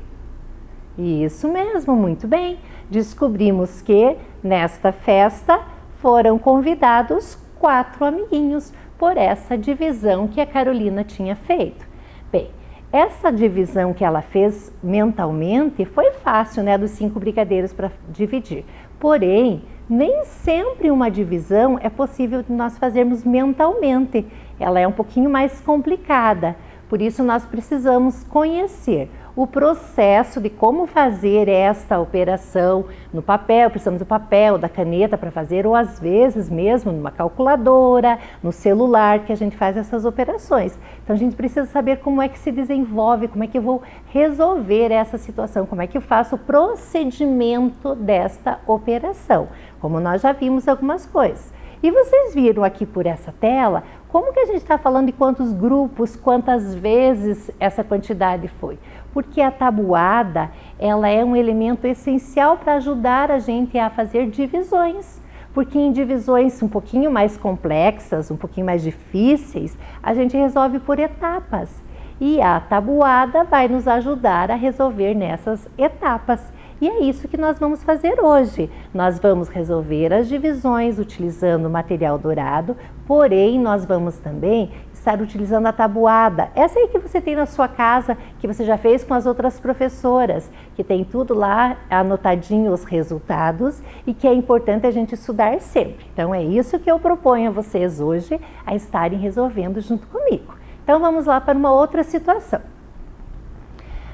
Isso mesmo, muito bem. Descobrimos que nesta festa foram convidados 4 amiguinhos por essa divisão que a Carolina tinha feito. Bem, essa divisão que ela fez mentalmente foi fácil, né, dos 5 brigadeiros para dividir. Porém, nem sempre uma divisão é possível de nós fazermos mentalmente. Ela é um pouquinho mais complicada. Por isso, nós precisamos conhecer o processo de como fazer esta operação no papel. Precisamos do papel, da caneta para fazer, ou às vezes mesmo numa calculadora, no celular, que a gente faz essas operações. Então, a gente precisa saber como é que se desenvolve, como é que eu vou resolver essa situação, como é que eu faço o procedimento desta operação, como nós já vimos algumas coisas. E vocês viram aqui por essa tela Como que a gente está falando de quantos grupos, quantas vezes essa quantidade foi? Porque a tabuada, ela é um elemento essencial para ajudar a gente a fazer divisões. Porque em divisões um pouquinho mais complexas, um pouquinho mais difíceis, a gente resolve por etapas. E a tabuada vai nos ajudar a resolver nessas etapas. E é isso que nós vamos fazer hoje. Nós vamos resolver as divisões utilizando o material dourado, porém nós vamos também estar utilizando a tabuada. Essa aí que você tem na sua casa, que você já fez com as outras professoras, que tem tudo lá anotadinho os resultados e que é importante a gente estudar sempre. Então é isso que eu proponho a vocês hoje a estarem resolvendo junto comigo. Então vamos lá para uma outra situação.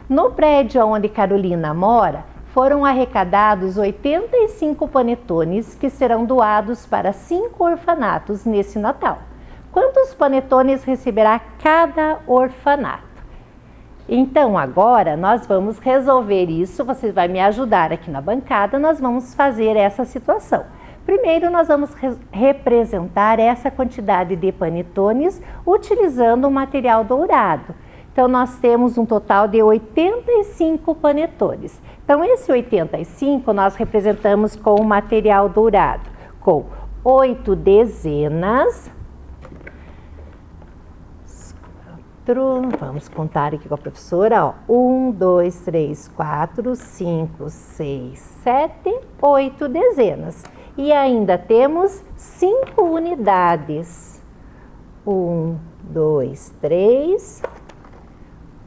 No prédio onde Carolina mora, foram arrecadados 85 panetones que serão doados para 5 orfanatos nesse Natal. Quantos panetones receberá cada orfanato? Então agora nós vamos resolver isso, você vai me ajudar aqui na bancada, nós vamos fazer essa situação. Primeiro nós vamos representar essa quantidade de panetones utilizando o material dourado. Então nós temos um total de 85 panetones. Então esse 85 nós representamos com o material dourado, com 8 dezenas. Vamos contar aqui com a professora, ó. 1, 2, 3, 4, 5, 6, 7, 8 dezenas. E ainda temos 5 unidades. 1, 2, 3,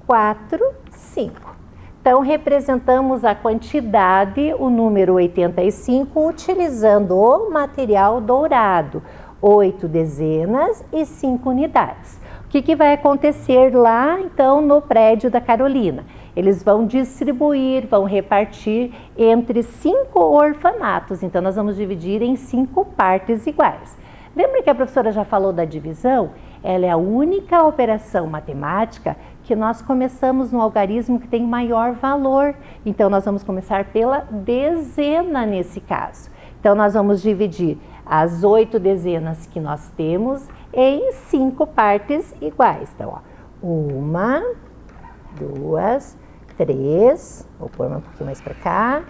4, 5. Então, representamos a quantidade, o número 85, utilizando o material dourado. 8 dezenas e 5 unidades. O que vai acontecer lá, então, no prédio da Carolina? Eles vão distribuir, vão repartir entre 5 orfanatos. Então, nós vamos dividir em 5 partes iguais. Lembra que a professora já falou da divisão? Ela é a única operação matemática que nós começamos no algarismo que tem maior valor. Então, nós vamos começar pela dezena nesse caso. Então, nós vamos dividir as 8 dezenas que nós temos em 5 partes iguais. Então, ó, 1, 2, 3, vou pôr um pouquinho mais para cá,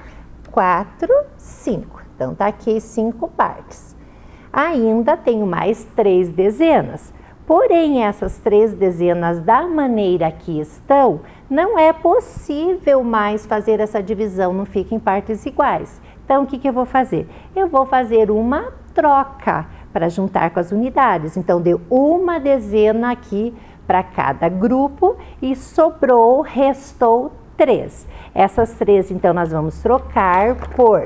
4, 5. Então, tá aqui 5 partes. Ainda tenho mais 3 dezenas. Porém, essas 3 dezenas, da maneira que estão, não é possível mais fazer essa divisão, não fica em partes iguais. Então, o que eu vou fazer? Eu vou fazer uma troca para juntar com as unidades. Então, deu uma dezena aqui para cada grupo e sobrou, restou 3. Essas 3, então, nós vamos trocar por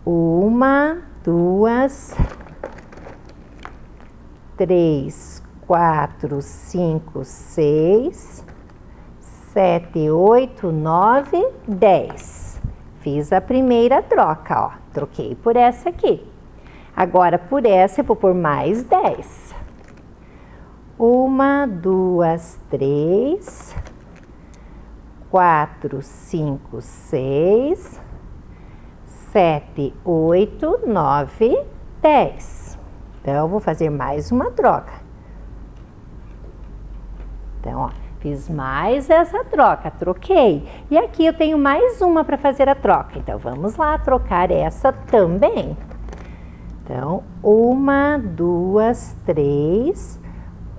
1, 2, 3, 4, 5, 6, 7, 8, 9, 10. Fiz a primeira troca, ó. Troquei por essa aqui. Agora, por essa, eu vou por mais 10. 1, 2, 3, 4, 5, 6, 7, 8, 9, 10. Então, eu vou fazer mais uma troca. Então, ó, fiz mais essa troca, troquei. E aqui eu tenho mais uma para fazer a troca. Então, vamos lá trocar essa também. Então, 1, 2, 3,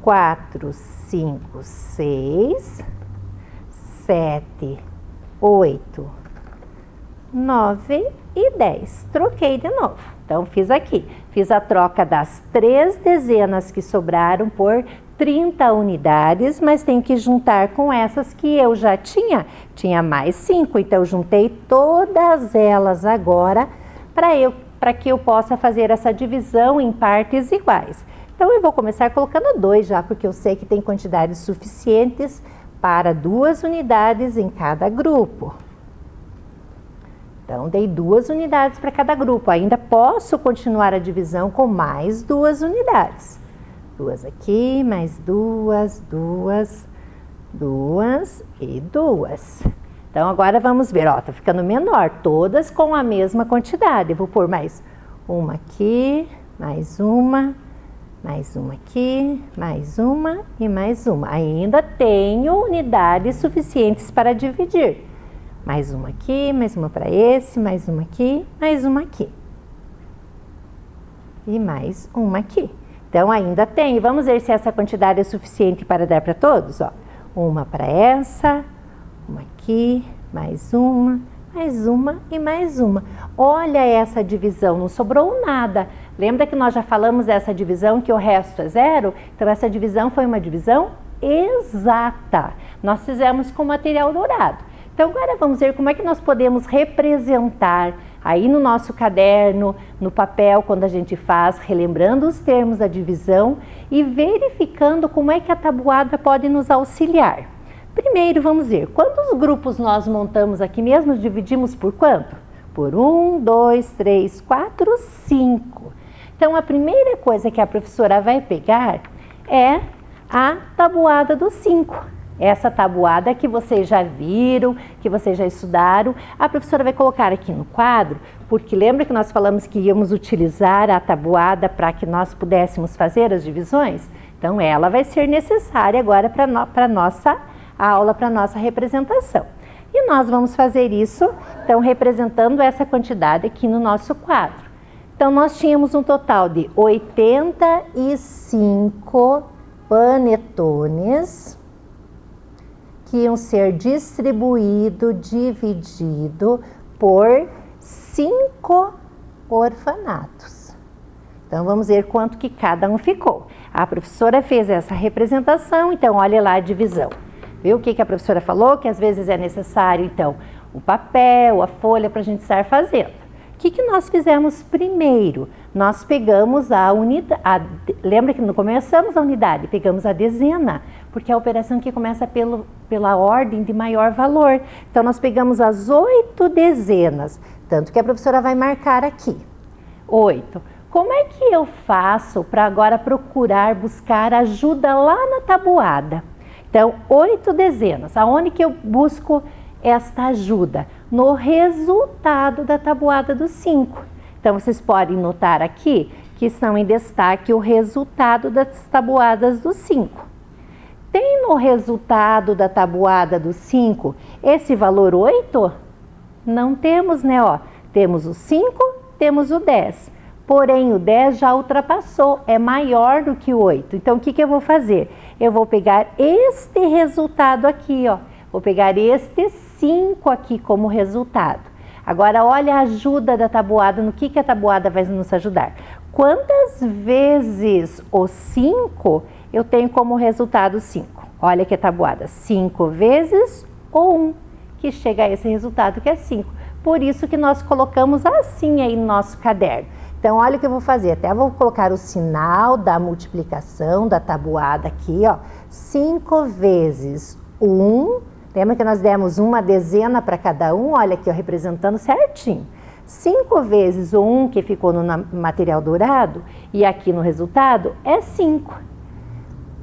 4, 5, 6, 7, 8, 9 e 10. Troquei de novo. Então, fiz aqui. Fiz a troca das 3 dezenas que sobraram por 30 unidades, mas tenho que juntar com essas que eu já tinha. Tinha mais 5, então eu juntei todas elas agora para que eu possa fazer essa divisão em partes iguais. Então, eu vou começar colocando 2 já, porque eu sei que tem quantidades suficientes para 2 unidades em cada grupo. Então, dei 2 unidades para cada grupo. Ainda posso continuar a divisão com mais 2 unidades. 2 aqui, mais 2, 2, 2 e 2. Então, agora vamos ver, ó, tá ficando menor, todas com a mesma quantidade. Eu vou pôr mais uma aqui, mais uma, mais uma aqui, mais uma e mais uma. Ainda tenho unidades suficientes para dividir. Mais uma aqui, mais uma para esse, mais uma aqui, mais uma aqui. E mais uma aqui. Então, ainda tem. Vamos ver se essa quantidade é suficiente para dar para todos, ó. Uma para essa, uma aqui, mais uma e mais uma. Olha essa divisão, não sobrou nada. Lembra que nós já falamos dessa divisão, que o resto é zero? Então, essa divisão foi uma divisão exata. Nós fizemos com material dourado. Então, agora vamos ver como é que nós podemos representar aí no nosso caderno, no papel, quando a gente faz, relembrando os termos da divisão e verificando como é que a tabuada pode nos auxiliar. Primeiro, vamos ver, quantos grupos nós montamos aqui mesmo? Dividimos por quanto? Por 1, 2, 3, 4, 5. Então, a primeira coisa que a professora vai pegar é a tabuada dos 5. Essa tabuada que vocês já viram, que vocês já estudaram, a professora vai colocar aqui no quadro, porque lembra que nós falamos que íamos utilizar a tabuada para que nós pudéssemos fazer as divisões? Então, ela vai ser necessária agora para a nossa aula, para a nossa representação. E nós vamos fazer isso, então, representando essa quantidade aqui no nosso quadro. Então, nós tínhamos um total de 85 panetones que iam ser dividido por 5 orfanatos. Então, vamos ver quanto que cada um ficou. A professora fez essa representação, então, olha lá a divisão. Viu o que a professora falou? Que às vezes é necessário, então, o papel, a folha para a gente estar fazendo. O que nós fizemos primeiro? Nós pegamos a unidade, lembra que não começamos a unidade, pegamos a dezena, porque é a operação que começa pela ordem de maior valor. Então, nós pegamos as 8 dezenas, tanto que a professora vai marcar aqui, 8. Como é que eu faço para agora procurar buscar ajuda lá na tabuada? Então, 8 dezenas, aonde que eu busco esta ajuda? No resultado da tabuada dos 5. Então, vocês podem notar aqui que estão em destaque o resultado das tabuadas dos 5. Tem no resultado da tabuada dos 5 esse valor 8? Não temos, né? Ó, temos o 5, temos o 10. Porém, o 10 já ultrapassou, é maior do que o 8. Então, o que eu vou fazer? Eu vou pegar este resultado aqui, ó. Vou pegar este 5 aqui como resultado. Agora, olha a ajuda da tabuada, no que a tabuada vai nos ajudar. Quantas vezes o 5 eu tenho como resultado 5? Olha que a tabuada, 5 vezes o 1, que chega a esse resultado que é 5. Por isso que nós colocamos assim aí no nosso caderno. Então, olha o que eu vou fazer, até vou colocar o sinal da multiplicação da tabuada aqui, ó. 5 vezes 1, lembra que nós demos uma dezena para cada um? Olha aqui, ó, representando certinho. 5 vezes o 1 que ficou no material dourado e aqui no resultado é 5.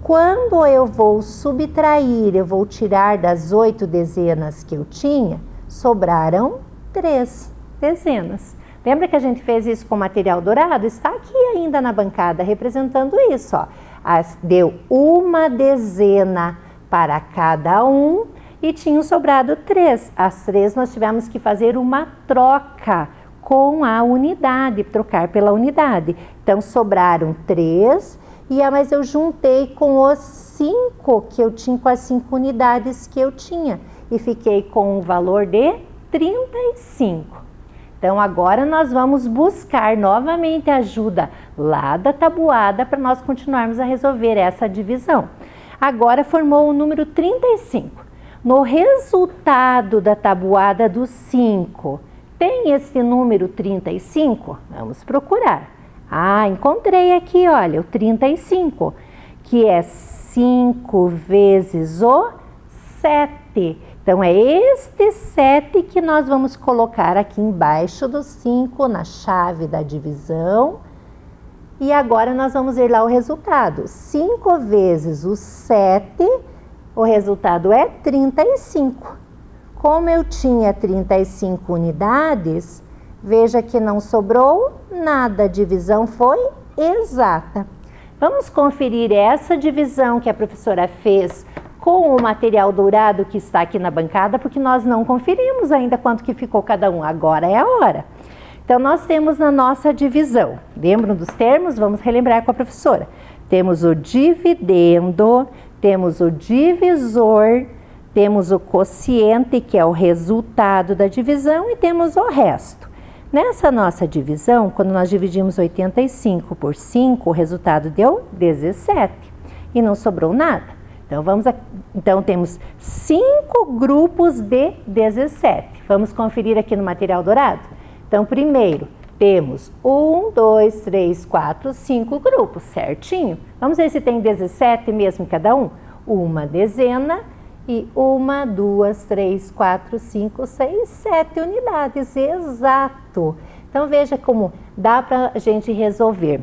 Quando eu vou subtrair, eu vou tirar das 8 dezenas que eu tinha, sobraram 3 dezenas. Lembra que a gente fez isso com material dourado? Está aqui ainda na bancada representando isso, ó. Deu uma dezena para cada um e tinham sobrado 3. As 3 nós tivemos que fazer uma troca com a unidade, trocar pela unidade. Então, sobraram 3, mas eu juntei com os 5 que eu tinha, com as 5 unidades que eu tinha. E fiquei com um valor de 35. Então, agora nós vamos buscar novamente ajuda lá da tabuada para nós continuarmos a resolver essa divisão. Agora formou o número 35. No resultado da tabuada dos 5, tem esse número 35? Vamos procurar. Ah, encontrei aqui, olha, o 35, que é 5 vezes o 7. Então, é este 7 que nós vamos colocar aqui embaixo do 5, na chave da divisão. E agora nós vamos ver lá o resultado. 5 vezes o 7, o resultado é 35. Como eu tinha 35 unidades, veja que não sobrou nada, a divisão foi exata. Vamos conferir essa divisão que a professora fez com o material dourado que está aqui na bancada, porque nós não conferimos ainda quanto que ficou cada um. Agora é a hora. Então, nós temos na nossa divisão, lembram dos termos? Vamos relembrar com a professora. Temos o dividendo, temos o divisor, temos o quociente, que é o resultado da divisão, e temos o resto. Nessa nossa divisão, quando nós dividimos 85 por 5, o resultado deu 17 e não sobrou nada. Então, temos 5 grupos de 17. Vamos conferir aqui no material dourado? Então, primeiro, temos 1, 2, 3, 4, 5 grupos, certinho? Vamos ver se tem 17 mesmo cada um? Uma dezena e 1, 2, 3, 4, 5, 6, 7 unidades, exato. Então, veja como dá para a gente resolver.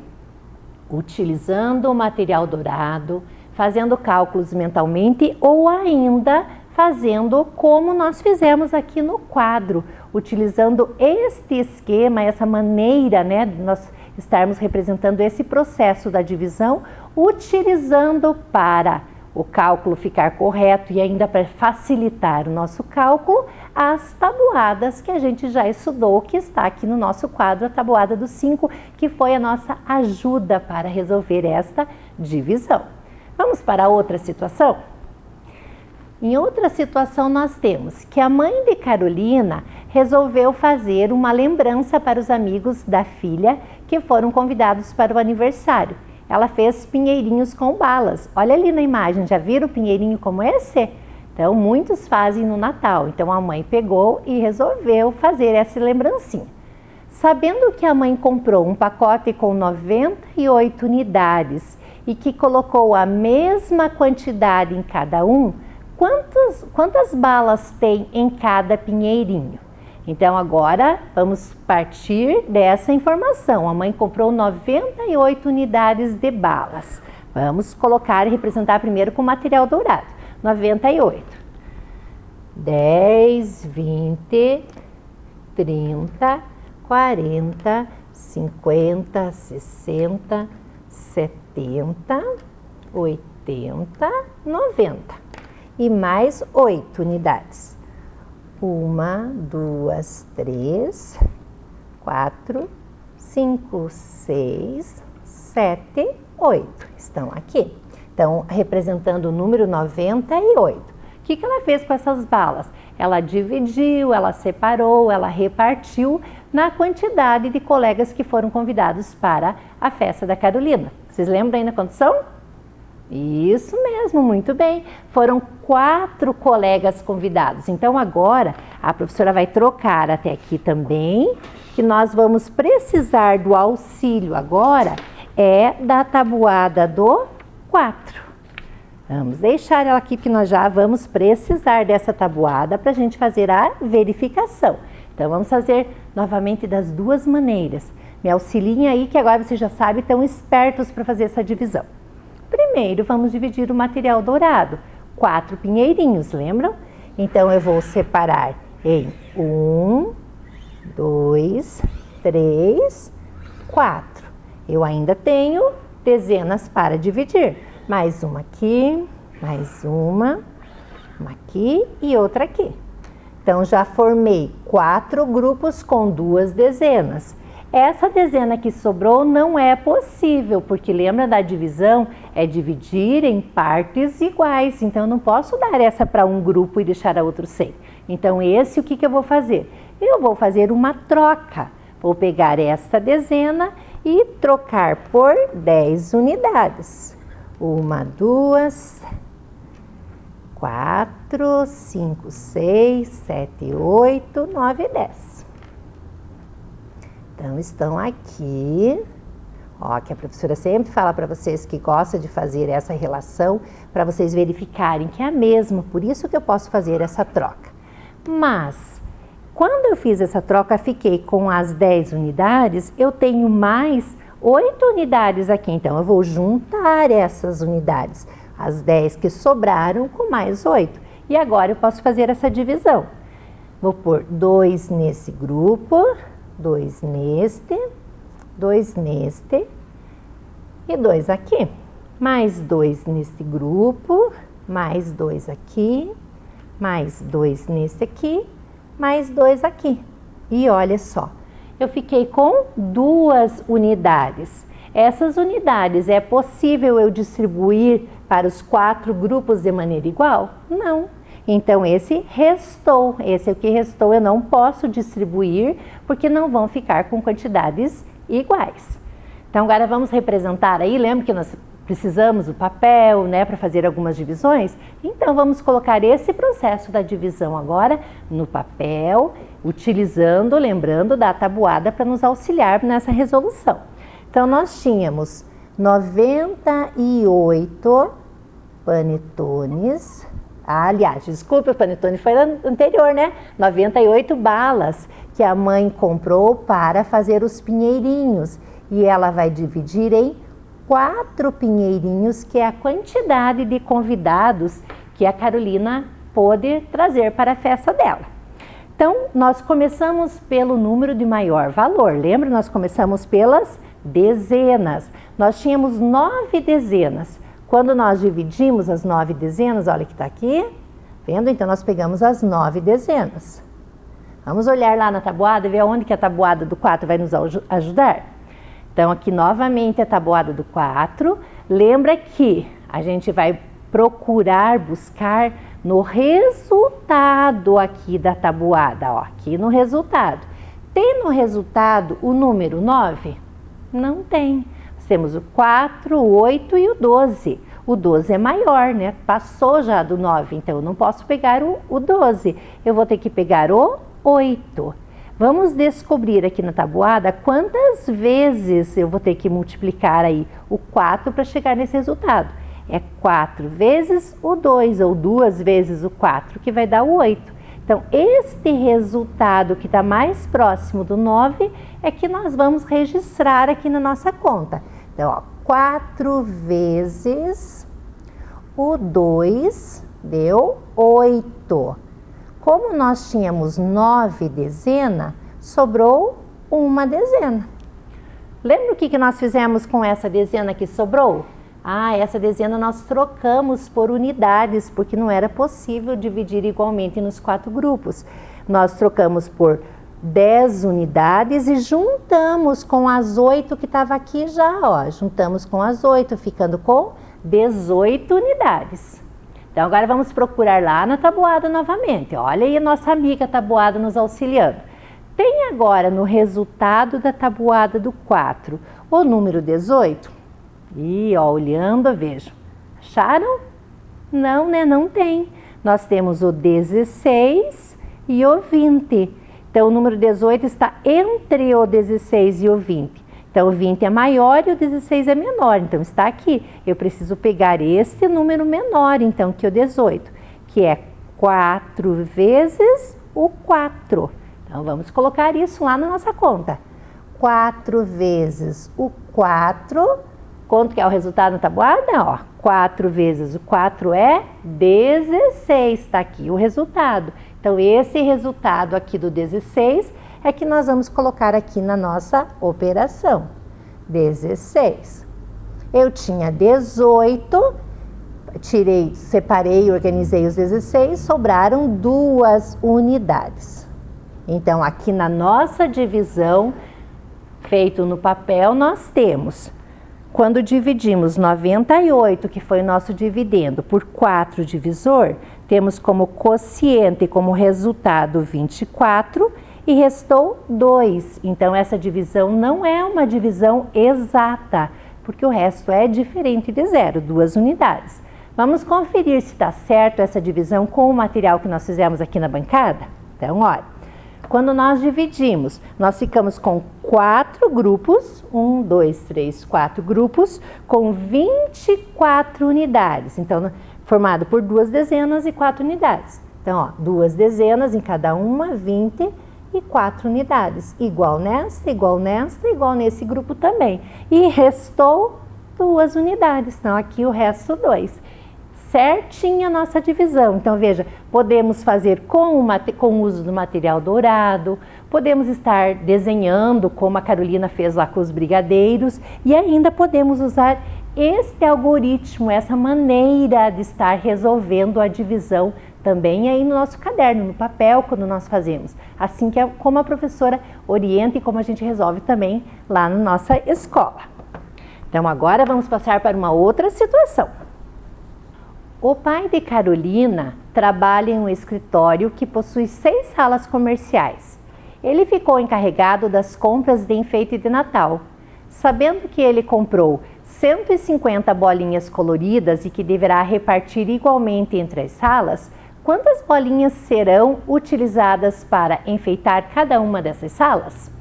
Utilizando o material dourado, fazendo cálculos mentalmente ou ainda fazendo como nós fizemos aqui no quadro, utilizando este esquema, essa maneira, né, de nós estarmos representando esse processo da divisão, utilizando para o cálculo ficar correto e ainda para facilitar o nosso cálculo, as tabuadas que a gente já estudou, que está aqui no nosso quadro, a tabuada dos 5, que foi a nossa ajuda para resolver esta divisão. Vamos para outra situação? Em outra situação nós temos que a mãe de Carolina resolveu fazer uma lembrança para os amigos da filha que foram convidados para o aniversário. Ela fez pinheirinhos com balas. Olha ali na imagem, já viram o pinheirinho como esse? Então, muitos fazem no Natal. Então, a mãe pegou e resolveu fazer essa lembrancinha. Sabendo que a mãe comprou um pacote com 98 unidades e que colocou a mesma quantidade em cada um, quantas balas tem em cada pinheirinho? Então, agora vamos partir dessa informação. A mãe comprou 98 unidades de balas. Vamos colocar e representar primeiro com material dourado. 98. 10, 20, 30, 40, 50, 60, 70, 80, 90. E mais 8 unidades. 1, 2, 3, 4, 5, 6, 7, 8. Estão aqui. Então, representando o número 98. O que ela fez com essas balas? Ela dividiu, ela separou, ela repartiu na quantidade de colegas que foram convidados para a festa da Carolina. Vocês lembram ainda quantos são? Isso mesmo, muito bem. Foram 4 colegas convidados. Então, agora, a professora vai trocar até aqui também, que nós vamos precisar do auxílio agora, da tabuada do 4. Vamos deixar ela aqui, que nós já vamos precisar dessa tabuada para a gente fazer a verificação. Então, vamos fazer novamente das duas maneiras. Me auxiliem aí, que agora vocês já sabem, estão espertos para fazer essa divisão. Primeiro, vamos dividir o material dourado. 4 pinheirinhos, lembram? Então, eu vou separar em 1, 2, 3, 4. Eu ainda tenho dezenas para dividir. Mais uma aqui, mais uma aqui e outra aqui. Então, já formei 4 grupos com 2 dezenas. Essa dezena que sobrou não é possível, porque lembra da divisão? É dividir em partes iguais. Então, eu não posso dar essa para um grupo e deixar a outro sem. Então, o que eu vou fazer? Eu vou fazer uma troca. Vou pegar esta dezena e trocar por 10 unidades. 1, 2, 4, 5, 6, 7, 8, 9, 10. Então, estão aqui, ó, que a professora sempre fala para vocês que gosta de fazer essa relação para vocês verificarem que é a mesma, por isso que eu posso fazer essa troca. Mas, quando eu fiz essa troca, fiquei com as 10 unidades, eu tenho mais 8 unidades aqui, então eu vou juntar essas unidades, as 10 que sobraram com mais 8. E agora eu posso fazer essa divisão. Vou pôr 2 nesse grupo, 2 neste, 2 neste, e 2 aqui. Mais 2 nesse grupo, mais 2 aqui, mais 2 nesse aqui, mais 2 aqui. E olha só, eu fiquei com 2 unidades. Essas unidades, é possível eu distribuir para os 4 grupos de maneira igual? Não. Então, esse restou. Esse é o que restou, eu não posso distribuir, porque não vão ficar com quantidades iguais. Então, agora vamos representar aí, lembra que nós precisamos do papel, né, para fazer algumas divisões? Então, vamos colocar esse processo da divisão agora no papel, utilizando, lembrando da tabuada para nos auxiliar nessa resolução. Então, nós tínhamos 98 panetones. Aliás, desculpa, o panetone foi anterior, né? 98 balas que a mãe comprou para fazer os pinheirinhos. E ela vai dividir em 4 pinheirinhos, que é a quantidade de convidados que a Carolina pôde trazer para a festa dela. Então, nós começamos pelo número de maior valor. Lembra? Nós começamos pelas dezenas. Nós tínhamos 9 dezenas. Quando nós dividimos as 9 dezenas, olha que está aqui, vendo? Então, nós pegamos as 9 dezenas. Vamos olhar lá na tabuada e ver onde que a tabuada do 4 vai nos ajudar? Então, aqui novamente a tabuada do 4. Lembra que a gente vai procurar buscar no resultado aqui da tabuada, ó, aqui no resultado. Tem no resultado o número 9? Não tem. Temos o 4, o 8 e o 12. O 12 é maior, né? Passou já do 9, então eu não posso pegar o 12. Eu vou ter que pegar o 8. Vamos descobrir aqui na tabuada quantas vezes eu vou ter que multiplicar aí o 4 para chegar nesse resultado. É 4 vezes o 2 ou 2 vezes o 4 que vai dar o 8. Então, este resultado que está mais próximo do 9 é que nós vamos registrar aqui na nossa conta. Então, ó, 4 vezes o 2 deu 8. Como nós tínhamos 9 dezenas, sobrou uma dezena. Lembra o que nós fizemos com essa dezena que sobrou? Ah, essa dezena nós trocamos por unidades, porque não era possível dividir igualmente nos 4 grupos. Nós trocamos por 10 unidades e juntamos com as 8 que estava aqui já, ó. Juntamos com as 8, ficando com 18 unidades. Então, agora vamos procurar lá na tabuada novamente. Olha aí a nossa amiga tabuada nos auxiliando. Tem agora no resultado da tabuada do 4 o número 18? E ó, olhando, vejo. Acharam? Não, né? Não tem. Nós temos o 16 e o 20. Então, o número 18 está entre o 16 e o 20. Então, o 20 é maior e o 16 é menor. Então, está aqui. Eu preciso pegar este número menor, então, que o 18, que é 4 vezes o 4. Então, vamos colocar isso lá na nossa conta. 4 vezes o 4... Quanto que é o resultado na tabuada? Ó, 4 vezes o 4 é 16, está aqui o resultado. Então, esse resultado aqui do 16 é que nós vamos colocar aqui na nossa operação. 16. Eu tinha 18, tirei, separei, organizei os 16, sobraram 2 unidades. Então, aqui na nossa divisão, feito no papel, nós temos... Quando dividimos 98, que foi o nosso dividendo, por 4 divisor, temos como quociente, como resultado, 24 e restou 2. Então, essa divisão não é uma divisão exata, porque o resto é diferente de 0, 2 unidades. Vamos conferir se está certo essa divisão com o material que nós fizemos aqui na bancada? Então, olha. Quando nós dividimos, nós ficamos com 4 grupos, 1, 2, 3, 4 grupos, com 24 unidades. Então, formado por 2 dezenas e 4 unidades. Então, ó, 2 dezenas em cada uma, 24 unidades. Igual nesta, igual nesse grupo também. E restou 2 unidades. Então, aqui o resto 2. certinho a nossa divisão. Então, veja, podemos fazer com o uso do material dourado, podemos estar desenhando como a Carolina fez lá com os brigadeiros e ainda podemos usar este algoritmo, essa maneira de estar resolvendo a divisão também aí no nosso caderno, no papel, quando nós fazemos. Assim que como a professora orienta e como a gente resolve também lá na nossa escola. Então, agora vamos passar para uma outra situação. O pai de Carolina trabalha em um escritório que possui 6 salas comerciais. Ele ficou encarregado das compras de enfeite de Natal. Sabendo que ele comprou 150 bolinhas coloridas e que deverá repartir igualmente entre as salas, quantas bolinhas serão utilizadas para enfeitar cada uma dessas salas?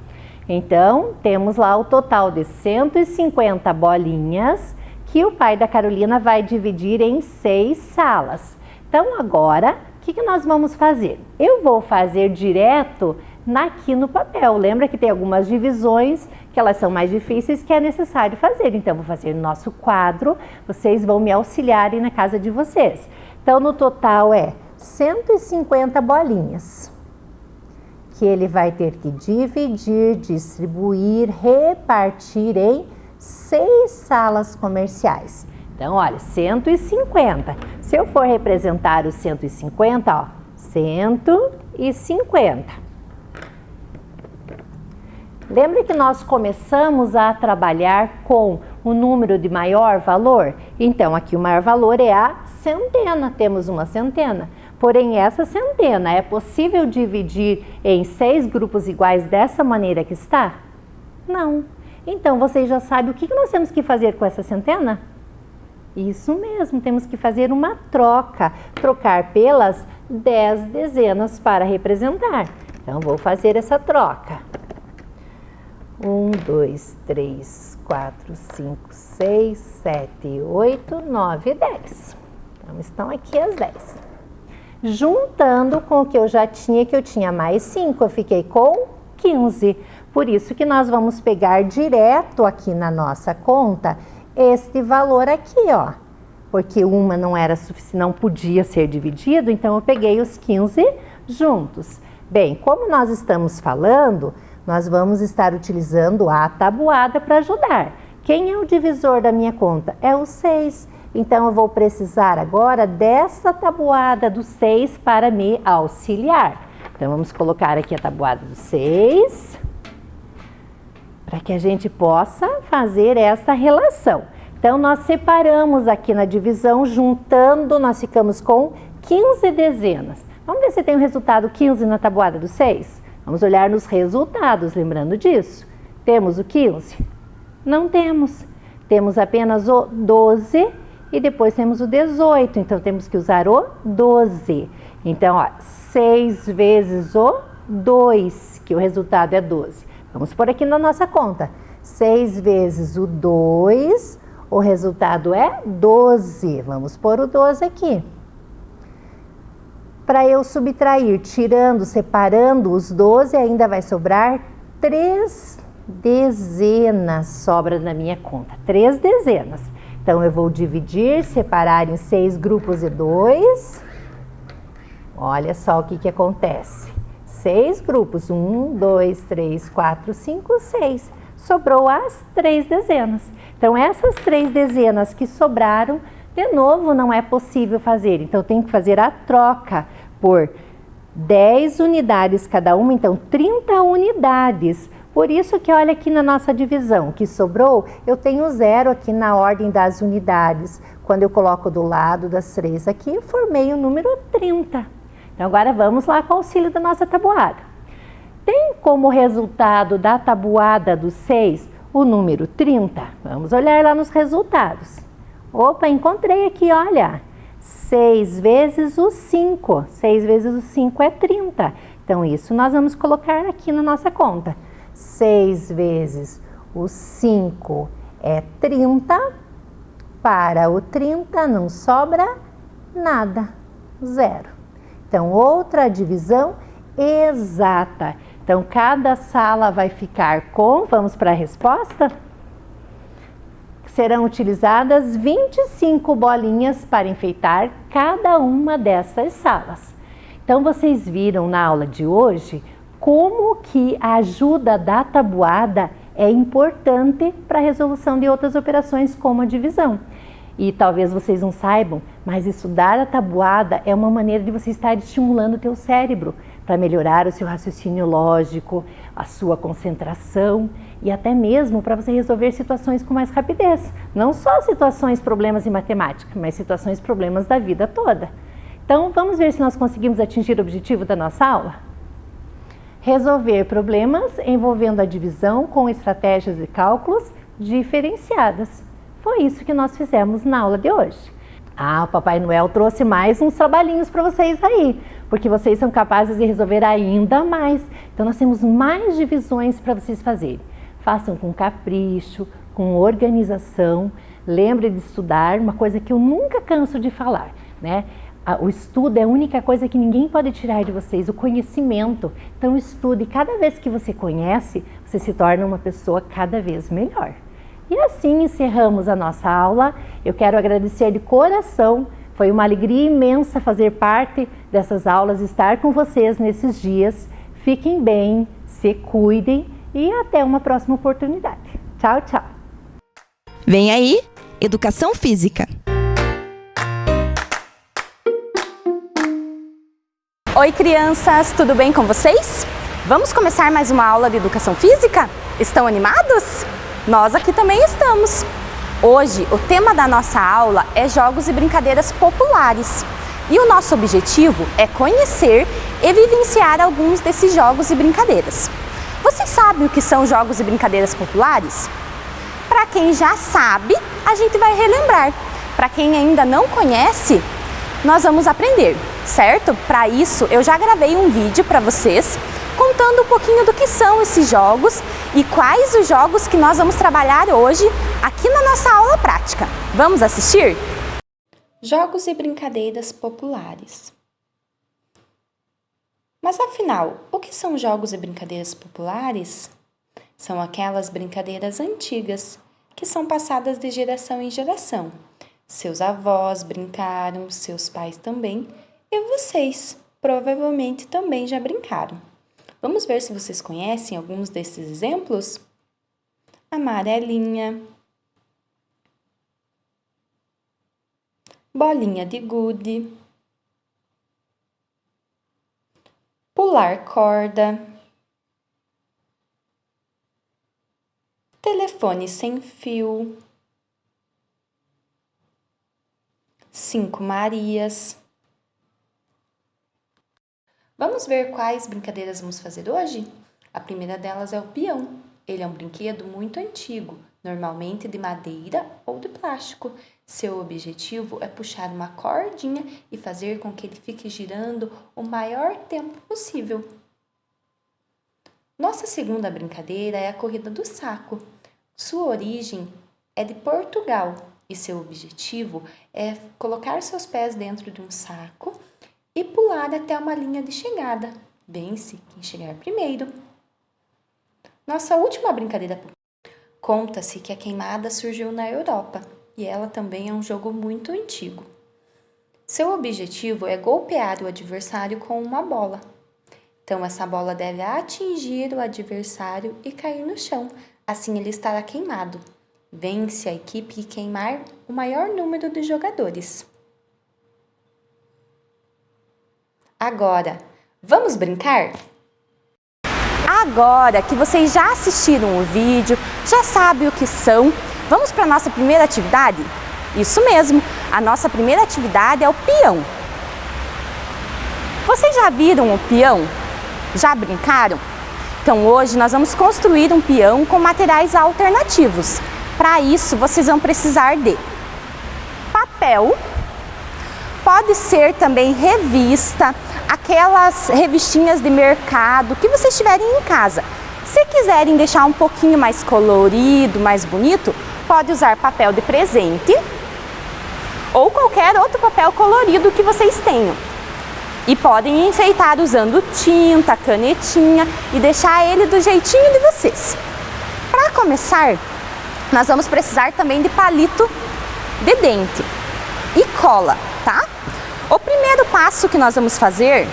Então, temos lá o total de 150 bolinhas que o pai da Carolina vai dividir em 6 salas. Então, agora, o que nós vamos fazer? Eu vou fazer direto aqui no papel. Lembra que tem algumas divisões que elas são mais difíceis que é necessário fazer. Então, vou fazer no nosso quadro, vocês vão me auxiliar aí na casa de vocês. Então, no total é 150 bolinhas, que ele vai ter que dividir, distribuir, repartir em 6 salas comerciais. Então, olha, 150. Se eu for representar os 150, ó, 150. Lembra que nós começamos a trabalhar com o número de maior valor? Então, aqui o maior valor é a centena, temos uma centena. Porém, essa centena é possível dividir em 6 grupos iguais dessa maneira que está? Não. Então, vocês já sabem o que nós temos que fazer com essa centena? Isso mesmo, temos que fazer uma troca, trocar pelas 10 dezenas para representar. Então, vou fazer essa troca. 1, 2, 3, 4, 5, 6, 7, 8, 9 e 10. Então, estão aqui as 10. Juntando com o que eu já tinha, que eu tinha mais 5, eu fiquei com 15. Por isso que nós vamos pegar direto aqui na nossa conta este valor aqui, ó. Porque uma não era suficiente, não podia ser dividido, então eu peguei os 15 juntos. Bem, como nós estamos falando, nós vamos estar utilizando a tabuada para ajudar. Quem é o divisor da minha conta? É o 6. Então, eu vou precisar agora dessa tabuada do 6 para me auxiliar. Então, vamos colocar aqui a tabuada do 6, para que a gente possa fazer essa relação. Então, nós separamos aqui na divisão, juntando, nós ficamos com 15 dezenas. Vamos ver se tem o resultado 15 na tabuada do 6? Vamos olhar nos resultados, lembrando disso. Temos o 15? Não temos. Temos apenas o 12 e depois temos o 18. Então, temos que usar o 12. Então, ó, 6 vezes o 2, que o resultado é 12. Vamos pôr aqui na nossa conta. 6 vezes o 2, o resultado é 12. Vamos pôr o 12 aqui. Para eu subtrair, tirando, separando os 12, ainda vai sobrar 3 dezenas, sobra na minha conta, 3 dezenas. Então, eu vou dividir, separar em 6 grupos de 2. Olha só o que acontece. 6 grupos, 1, 2, 3, 4, 5, 6. Sobrou as 3 dezenas. Então, essas 3 dezenas que sobraram, de novo, não é possível fazer. Então, eu tenho que fazer a troca por 10 unidades cada uma, então 30 unidades. Por isso que olha aqui na nossa divisão, que sobrou, eu tenho 0 aqui na ordem das unidades. Quando eu coloco do lado das 3 aqui, eu formei o número 30. Então, agora vamos lá com o auxílio da nossa tabuada. Tem como resultado da tabuada do 6 o número 30? Vamos olhar lá nos resultados. Opa, encontrei aqui, olha. 6 vezes o 5. 6 vezes o 5 é 30. Então, isso nós vamos colocar aqui na nossa conta. 6 vezes o 5 é 30. Para o 30 não sobra nada. 0. Então, outra divisão exata. Então, cada sala vai ficar com... Vamos para a resposta? serão utilizadas 25 bolinhas para enfeitar cada uma dessas salas. Então, vocês viram na aula de hoje como que a ajuda da tabuada é importante para a resolução de outras operações, como a divisão. E talvez vocês não saibam, mas estudar a tabuada é uma maneira de você estar estimulando o teu cérebro para melhorar o seu raciocínio lógico, a sua concentração e até mesmo para você resolver situações com mais rapidez. Não só situações, problemas em matemática, mas situações, problemas da vida toda. Então, vamos ver se nós conseguimos atingir o objetivo da nossa aula? Resolver problemas envolvendo a divisão com estratégias de cálculos diferenciadas. Foi isso que nós fizemos na aula de hoje. O Papai Noel trouxe mais uns trabalhinhos para vocês aí, porque vocês são capazes de resolver ainda mais. Então, nós temos mais divisões para vocês fazerem. Façam com capricho, com organização. Lembre de estudar, uma coisa que eu nunca canso de falar, né? O estudo é a única coisa que ninguém pode tirar de vocês, o conhecimento. Então, estude. Cada vez que você conhece, você se torna uma pessoa cada vez melhor. E assim encerramos a nossa aula. Eu quero agradecer de coração. Foi uma alegria imensa fazer parte dessas aulas, estar com vocês nesses dias. Fiquem bem, se cuidem e até uma próxima oportunidade. Tchau, tchau. Vem aí, Educação Física. Oi, crianças, tudo bem com vocês? Vamos começar mais uma aula de Educação Física? Estão animados? Nós aqui também estamos. Hoje, o tema da nossa aula é Jogos e Brincadeiras Populares. E o nosso objetivo é conhecer e vivenciar alguns desses jogos e brincadeiras. Vocês sabem o que são jogos e brincadeiras populares? Para quem já sabe, a gente vai relembrar. Para quem ainda não conhece, nós vamos aprender, certo? Para isso, eu já gravei um vídeo para vocês contando um pouquinho do que são esses jogos e quais os jogos que nós vamos trabalhar hoje aqui na nossa aula prática. Vamos assistir? Jogos e brincadeiras populares. Mas afinal, o que são jogos e brincadeiras populares? São aquelas brincadeiras antigas que são passadas de geração em geração. Seus avós brincaram, seus pais também, e vocês provavelmente também já brincaram. Vamos ver se vocês conhecem alguns desses exemplos? Amarelinha, bolinha de gude, pular corda, telefone sem fio, 5 Marias. Vamos ver quais brincadeiras vamos fazer hoje? A primeira delas é o peão. Ele é um brinquedo muito antigo, normalmente de madeira ou de plástico. Seu objetivo é puxar uma cordinha e fazer com que ele fique girando o maior tempo possível. Nossa segunda brincadeira é a corrida do saco. Sua origem é de Portugal e seu objetivo é colocar seus pés dentro de um saco e pular até uma linha de chegada. Vence quem chegar primeiro. Nossa última brincadeira. Conta-se que a queimada surgiu na Europa e ela também é um jogo muito antigo. Seu objetivo é golpear o adversário com uma bola. Então, essa bola deve atingir o adversário e cair no chão. Assim, ele estará queimado. Vence a equipe que queimar o maior número de jogadores. Agora, vamos brincar? Agora que vocês já assistiram o vídeo, já sabem o que são, vamos para a nossa primeira atividade? Isso mesmo, a nossa primeira atividade é o peão. Vocês já viram o peão? Já brincaram? Então hoje nós vamos construir um peão com materiais alternativos. Para isso vocês vão precisar de papel, pode ser também revista, aquelas revistinhas de mercado que vocês tiverem em casa. Se quiserem deixar um pouquinho mais colorido, mais bonito, pode usar papel de presente ou qualquer outro papel colorido que vocês tenham. E podem enfeitar usando tinta, canetinha e deixar ele do jeitinho de vocês. Para começar, nós vamos precisar também de palito de dente e cola, tá? O primeiro passo que nós vamos fazer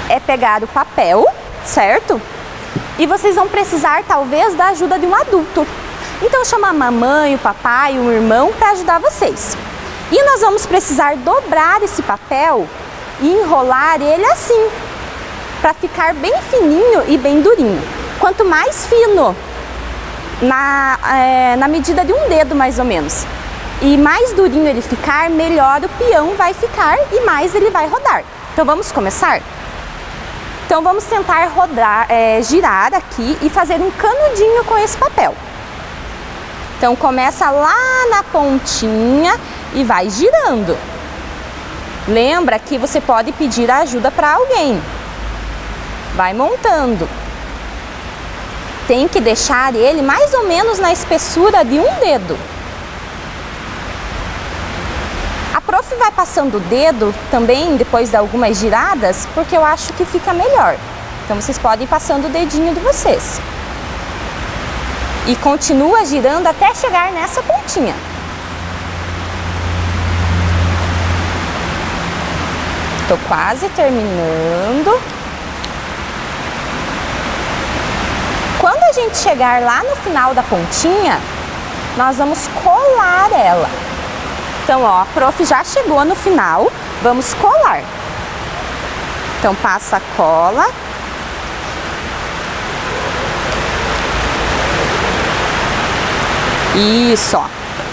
é pegar o papel, certo? E vocês vão precisar talvez da ajuda de um adulto. Então chama a mamãe, o papai, um irmão para ajudar vocês. E nós vamos precisar dobrar esse papel e enrolar ele assim, para ficar bem fininho e bem durinho. Quanto mais fino, na medida de um dedo mais ou menos, e mais durinho ele ficar, melhor o peão vai ficar e mais ele vai rodar. Então vamos começar? Então vamos tentar rodar, girar aqui e fazer um canudinho com esse papel. Então começa lá na pontinha e vai girando. Lembra que você pode pedir ajuda para alguém. Vai montando. Tem que deixar ele mais ou menos na espessura de um dedo. A prof vai passando o dedo também depois de algumas giradas, porque eu acho que fica melhor. Então vocês podem ir passando o dedinho de vocês. E continua girando até chegar nessa pontinha. Estou quase terminando. Quando a gente chegar lá no final da pontinha, nós vamos colar ela. Então, ó, a prof já chegou no final, vamos colar. Então, passa a cola. Isso, ó.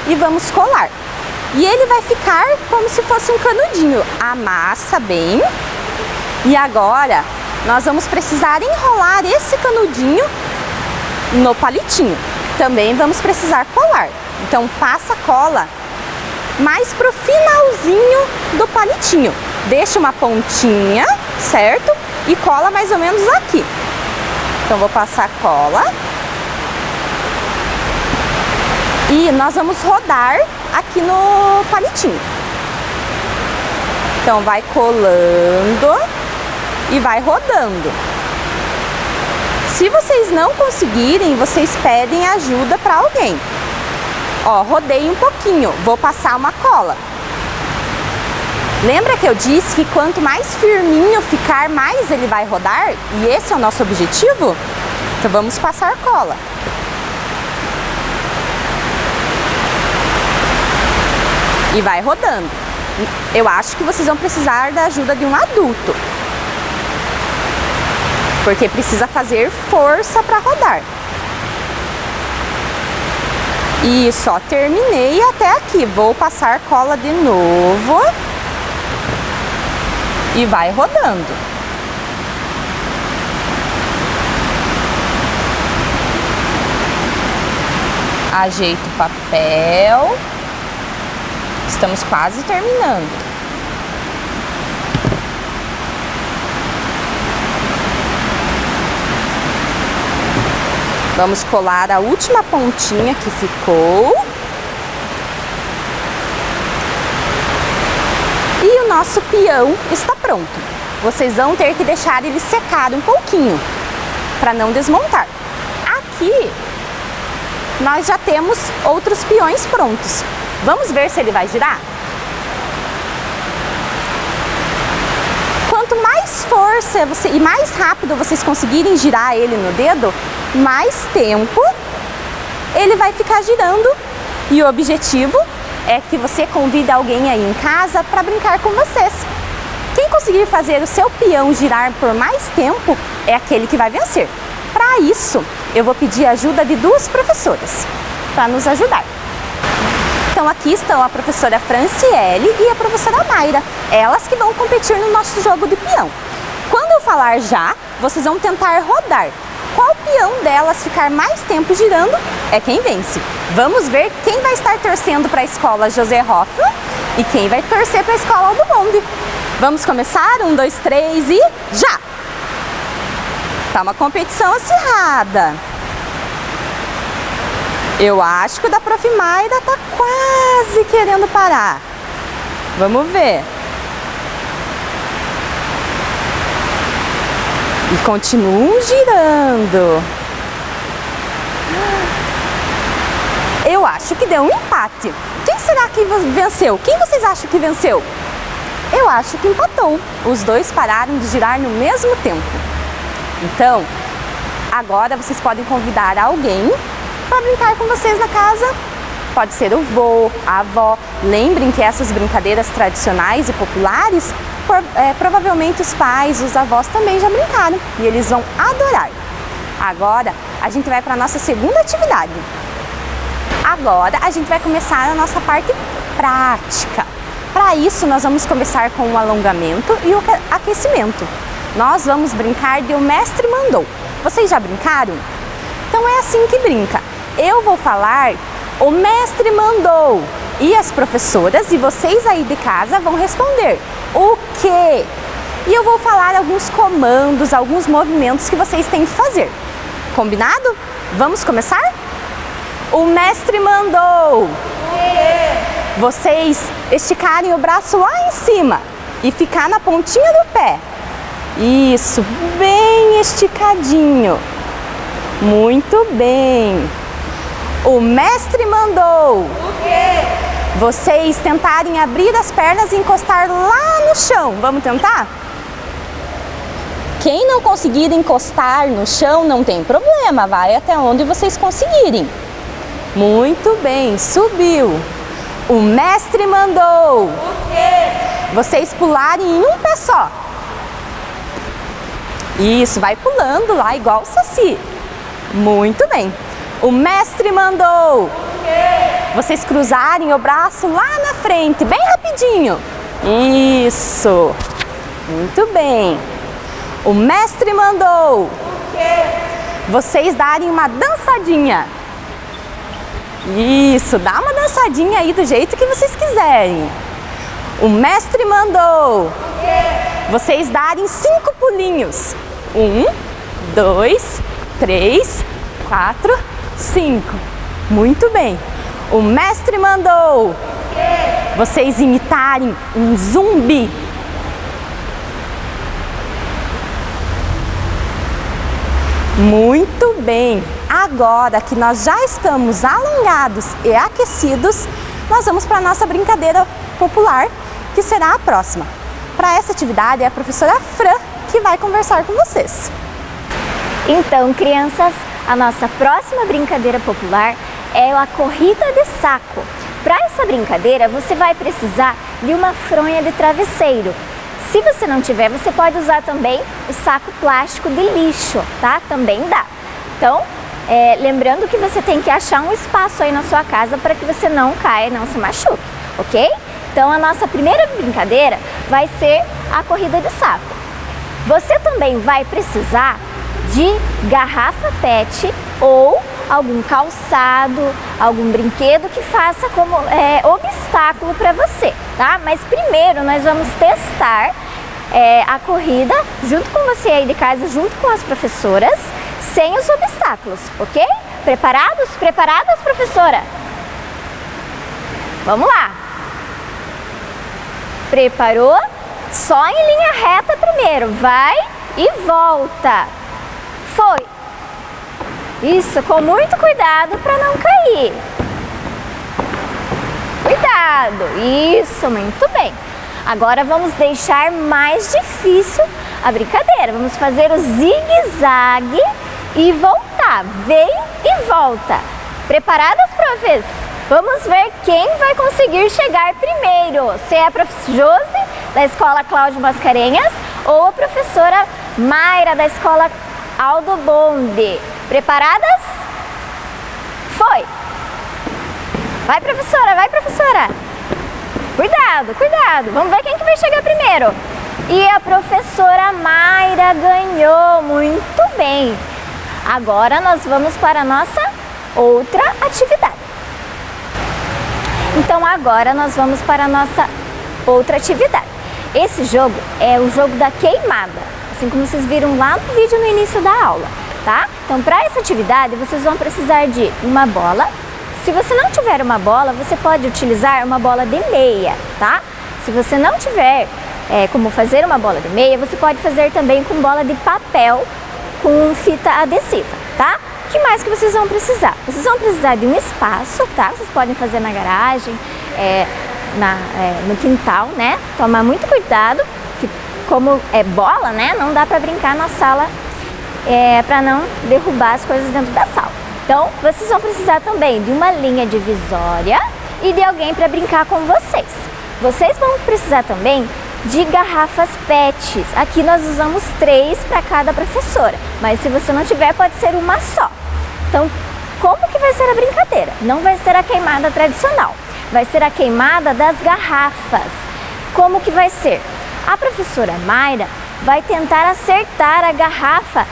E vamos colar. E ele vai ficar como se fosse um canudinho. Amassa bem. E agora, nós vamos precisar enrolar esse canudinho no palitinho. Também vamos precisar colar. Então, passa a cola mais pro finalzinho do palitinho. Deixa uma pontinha, certo? E cola mais ou menos aqui. Então, vou passar a cola. E nós vamos rodar aqui no palitinho. Então, vai colando e vai rodando. Se vocês não conseguirem, vocês pedem ajuda para alguém. Ó, rodei um pouquinho, vou passar uma cola. Lembra que eu disse que quanto mais firminho ficar, mais ele vai rodar? E esse é o nosso objetivo? Então vamos passar cola. E vai rodando. Eu acho que vocês vão precisar da ajuda de um adulto, porque precisa fazer força para rodar. Isso, ó, terminei até aqui. Vou passar cola de novo. E vai rodando. Ajeito o papel. Estamos quase terminando. Vamos colar a última pontinha que ficou. E o nosso peão está pronto. Vocês vão ter que deixar ele secar um pouquinho, para não desmontar. Aqui, nós já temos outros peões prontos. Vamos ver se ele vai girar? Quanto mais força e mais rápido vocês conseguirem girar ele no dedo, mais tempo ele vai ficar girando. E o objetivo é que você convide alguém aí em casa para brincar com vocês. Quem conseguir fazer o seu peão girar por mais tempo é aquele que vai vencer. Para isso, eu vou pedir a ajuda de duas professoras para nos ajudar. Então aqui estão a professora Franciele e a professora Mayra, elas que vão competir no nosso jogo de peão. Quando eu falar já, vocês vão tentar rodar. Qual peão delas ficar mais tempo girando é quem vence. Vamos ver quem vai estar torcendo para a escola José Hoffmann e quem vai torcer para a escola Aldo Bonde. Vamos começar? 1, 2, 3 e já! Tá uma competição acirrada. Eu acho que o da Prof. Mayra tá quase querendo parar. Vamos ver. E continuam girando. Eu acho que deu um empate. Quem será que venceu? Quem vocês acham que venceu? Eu acho que empatou. Os dois pararam de girar no mesmo tempo. Então, agora vocês podem convidar alguém para brincar com vocês na casa. Pode ser o vô, a avó. Lembrem que essas brincadeiras tradicionais e populares, provavelmente os pais, os avós também já brincaram e eles vão adorar. Agora, a gente vai para a nossa segunda atividade. Agora, a gente vai começar a nossa parte prática. Para isso, nós vamos começar com o alongamento e o aquecimento. Nós vamos brincar de O Mestre Mandou. Vocês já brincaram? Então é assim que brinca. Eu vou falar O Mestre Mandou e as professoras e vocês aí de casa vão responder o quê? E eu vou falar alguns comandos, alguns movimentos que vocês têm que fazer. Combinado? Vamos começar? O mestre mandou vocês esticarem o braço lá em cima e ficar na pontinha do pé. Isso, bem esticadinho. Muito bem. O mestre mandou vocês tentarem abrir as pernas e encostar lá no chão. Vamos tentar? Quem não conseguir encostar no chão não tem problema, vai até onde vocês conseguirem. Muito bem, subiu. O mestre mandou vocês pularem em um pé só. Isso, vai pulando lá igual o Saci. Muito bem. O mestre mandou vocês cruzarem o braço lá na frente, bem rapidinho. Isso. Muito bem. O mestre mandou vocês darem uma dançadinha. Isso, dá uma dançadinha aí do jeito que vocês quiserem. O mestre mandou vocês darem 5 pulinhos. 1, 2, 3, 4, 5. Muito bem. O mestre mandou vocês imitarem um zumbi. Muito bem. Agora que nós já estamos alongados e aquecidos, nós vamos para a nossa brincadeira popular, que será a próxima. Para essa atividade é a professora Fran que vai conversar com vocês. Então, crianças, a nossa próxima brincadeira popular é a corrida de saco. Para essa brincadeira, você vai precisar de uma fronha de travesseiro. Se você não tiver, você pode usar também o saco plástico de lixo, tá? Também dá. Então, lembrando que você tem que achar um espaço aí na sua casa para que você não caia e não se machuque, ok? Então, a nossa primeira brincadeira vai ser a corrida de saco. Você também vai precisar de garrafa PET ou algum calçado, algum brinquedo que faça como obstáculo para você, tá? Mas primeiro nós vamos testar a corrida junto com você aí de casa, junto com as professoras, sem os obstáculos, ok? Preparados? Preparadas, professora? Vamos lá! Preparou? Só em linha reta primeiro, vai e volta. Foi! Isso, com muito cuidado para não cair. Cuidado! Isso, muito bem. Agora vamos deixar mais difícil a brincadeira. Vamos fazer o zigue-zague e voltar. Vem e volta. Preparadas, profs? Vamos ver quem vai conseguir chegar primeiro. Se é a prof. Josi, da Escola Cláudio Mascarenhas, ou a professora Mayra, da Escola Aldo Bonde. Preparadas? Foi! Vai, professora, vai, professora! Cuidado, cuidado! Vamos ver quem que vai chegar primeiro. E a professora Mayra ganhou, muito bem! Agora nós vamos para a nossa outra atividade. Então agora nós vamos para a nossa outra atividade. Esse jogo é o jogo da queimada, assim como vocês viram lá no vídeo no início da aula, tá? Então para essa atividade vocês vão precisar de uma bola. Se você não tiver uma bola, você pode utilizar uma bola de meia, tá? Se você não tiver como fazer uma bola de meia, você pode fazer também com bola de papel com fita adesiva, tá? O que mais que vocês vão precisar? Vocês vão precisar de um espaço, tá? Vocês podem fazer na garagem, no quintal, né? Tomar muito cuidado, que como é bola, né? Não dá para brincar na sala, para não derrubar as coisas dentro da sala. Então, vocês vão precisar também de uma linha divisória e de alguém para brincar com vocês. Vocês vão precisar também de garrafas PET. Aqui nós usamos 3 para cada professora, mas se você não tiver, pode ser uma só. Então, como que vai ser a brincadeira? Não vai ser a queimada tradicional, vai ser a queimada das garrafas. Como que vai ser? A professora Mayra vai tentar acertar a garrafa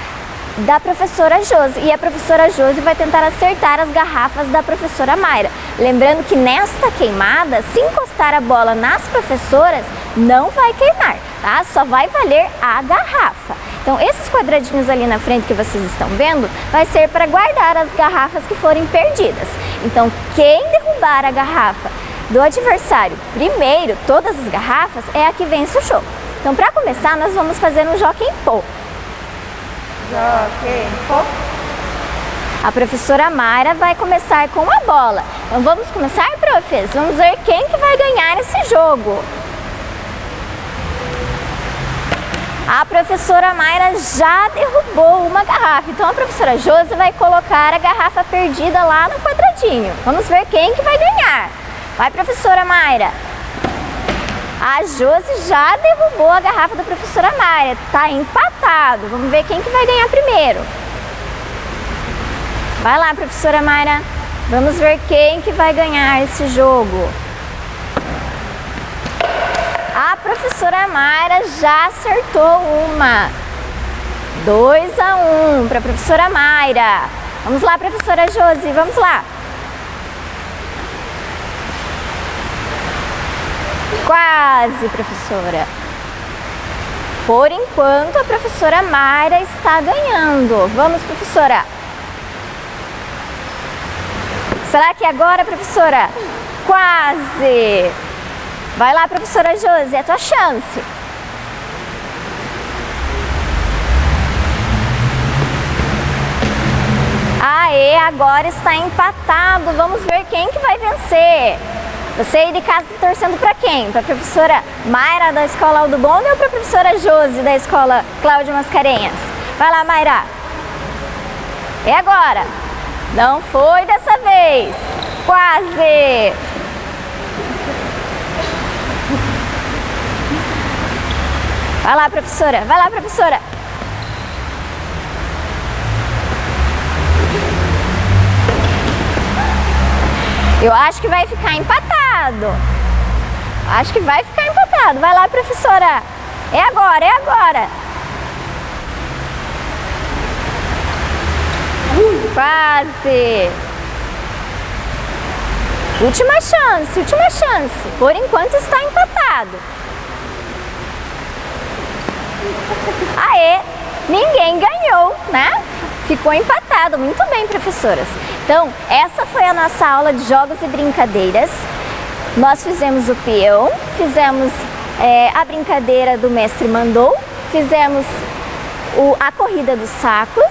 da professora Josi e a professora Josi vai tentar acertar as garrafas da professora Mayra. Lembrando que nesta queimada, se encostar a bola nas professoras, não vai queimar, tá? Só vai valer a garrafa. Então, esses quadradinhos ali na frente que vocês estão vendo, vai ser para guardar as garrafas que forem perdidas. Então, quem derrubar a garrafa do adversário primeiro, todas as garrafas, é a que vence o jogo. Então, para começar, nós vamos fazer um jockey-pô. Jockey-pô. A professora Mayra vai começar com a bola. Então, vamos começar, professores? Vamos ver quem que vai ganhar esse jogo. A professora Mayra já derrubou uma garrafa, então a professora Josi vai colocar a garrafa perdida lá no quadradinho. Vamos ver quem que vai ganhar. Vai, professora Mayra. A Josi já derrubou a garrafa da professora Mayra, tá empatado. Vamos ver quem que vai ganhar primeiro. Vai lá, professora Mayra. Vamos ver quem que vai ganhar esse jogo. A professora Mayra já acertou uma. 2-1 para a professora Mayra. Vamos lá, professora Josi, vamos lá. Quase, professora. Por enquanto, a professora Mayra está ganhando. Vamos, professora. Será que agora, professora? Quase. Vai lá, professora Josi, é a tua chance. Aê, agora está empatado. Vamos ver quem que vai vencer. Você aí de casa está torcendo para quem? Para a professora Mayra da Escola Aldo Boni ou para a professora Josi da Escola Cláudio Mascarenhas? Vai lá, Mayra. É agora. Não foi dessa vez. Quase. Vai lá, professora. Vai lá, professora. Eu acho que vai ficar empatado. Acho que vai ficar empatado. Vai lá, professora. É agora, é agora. Quase. Última chance, última chance. Por enquanto está empatado. Aê, ninguém ganhou, né? Ficou empatado. Muito bem, professoras. Então, essa foi a nossa aula de jogos e brincadeiras. Nós fizemos o peão, fizemos a brincadeira do mestre mandou, fizemos a corrida dos sacos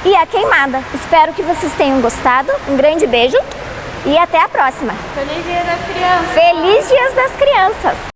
e a queimada. Espero que vocês tenham gostado. Um grande beijo e até a próxima. Feliz Dia das Crianças! Feliz Dia das Crianças!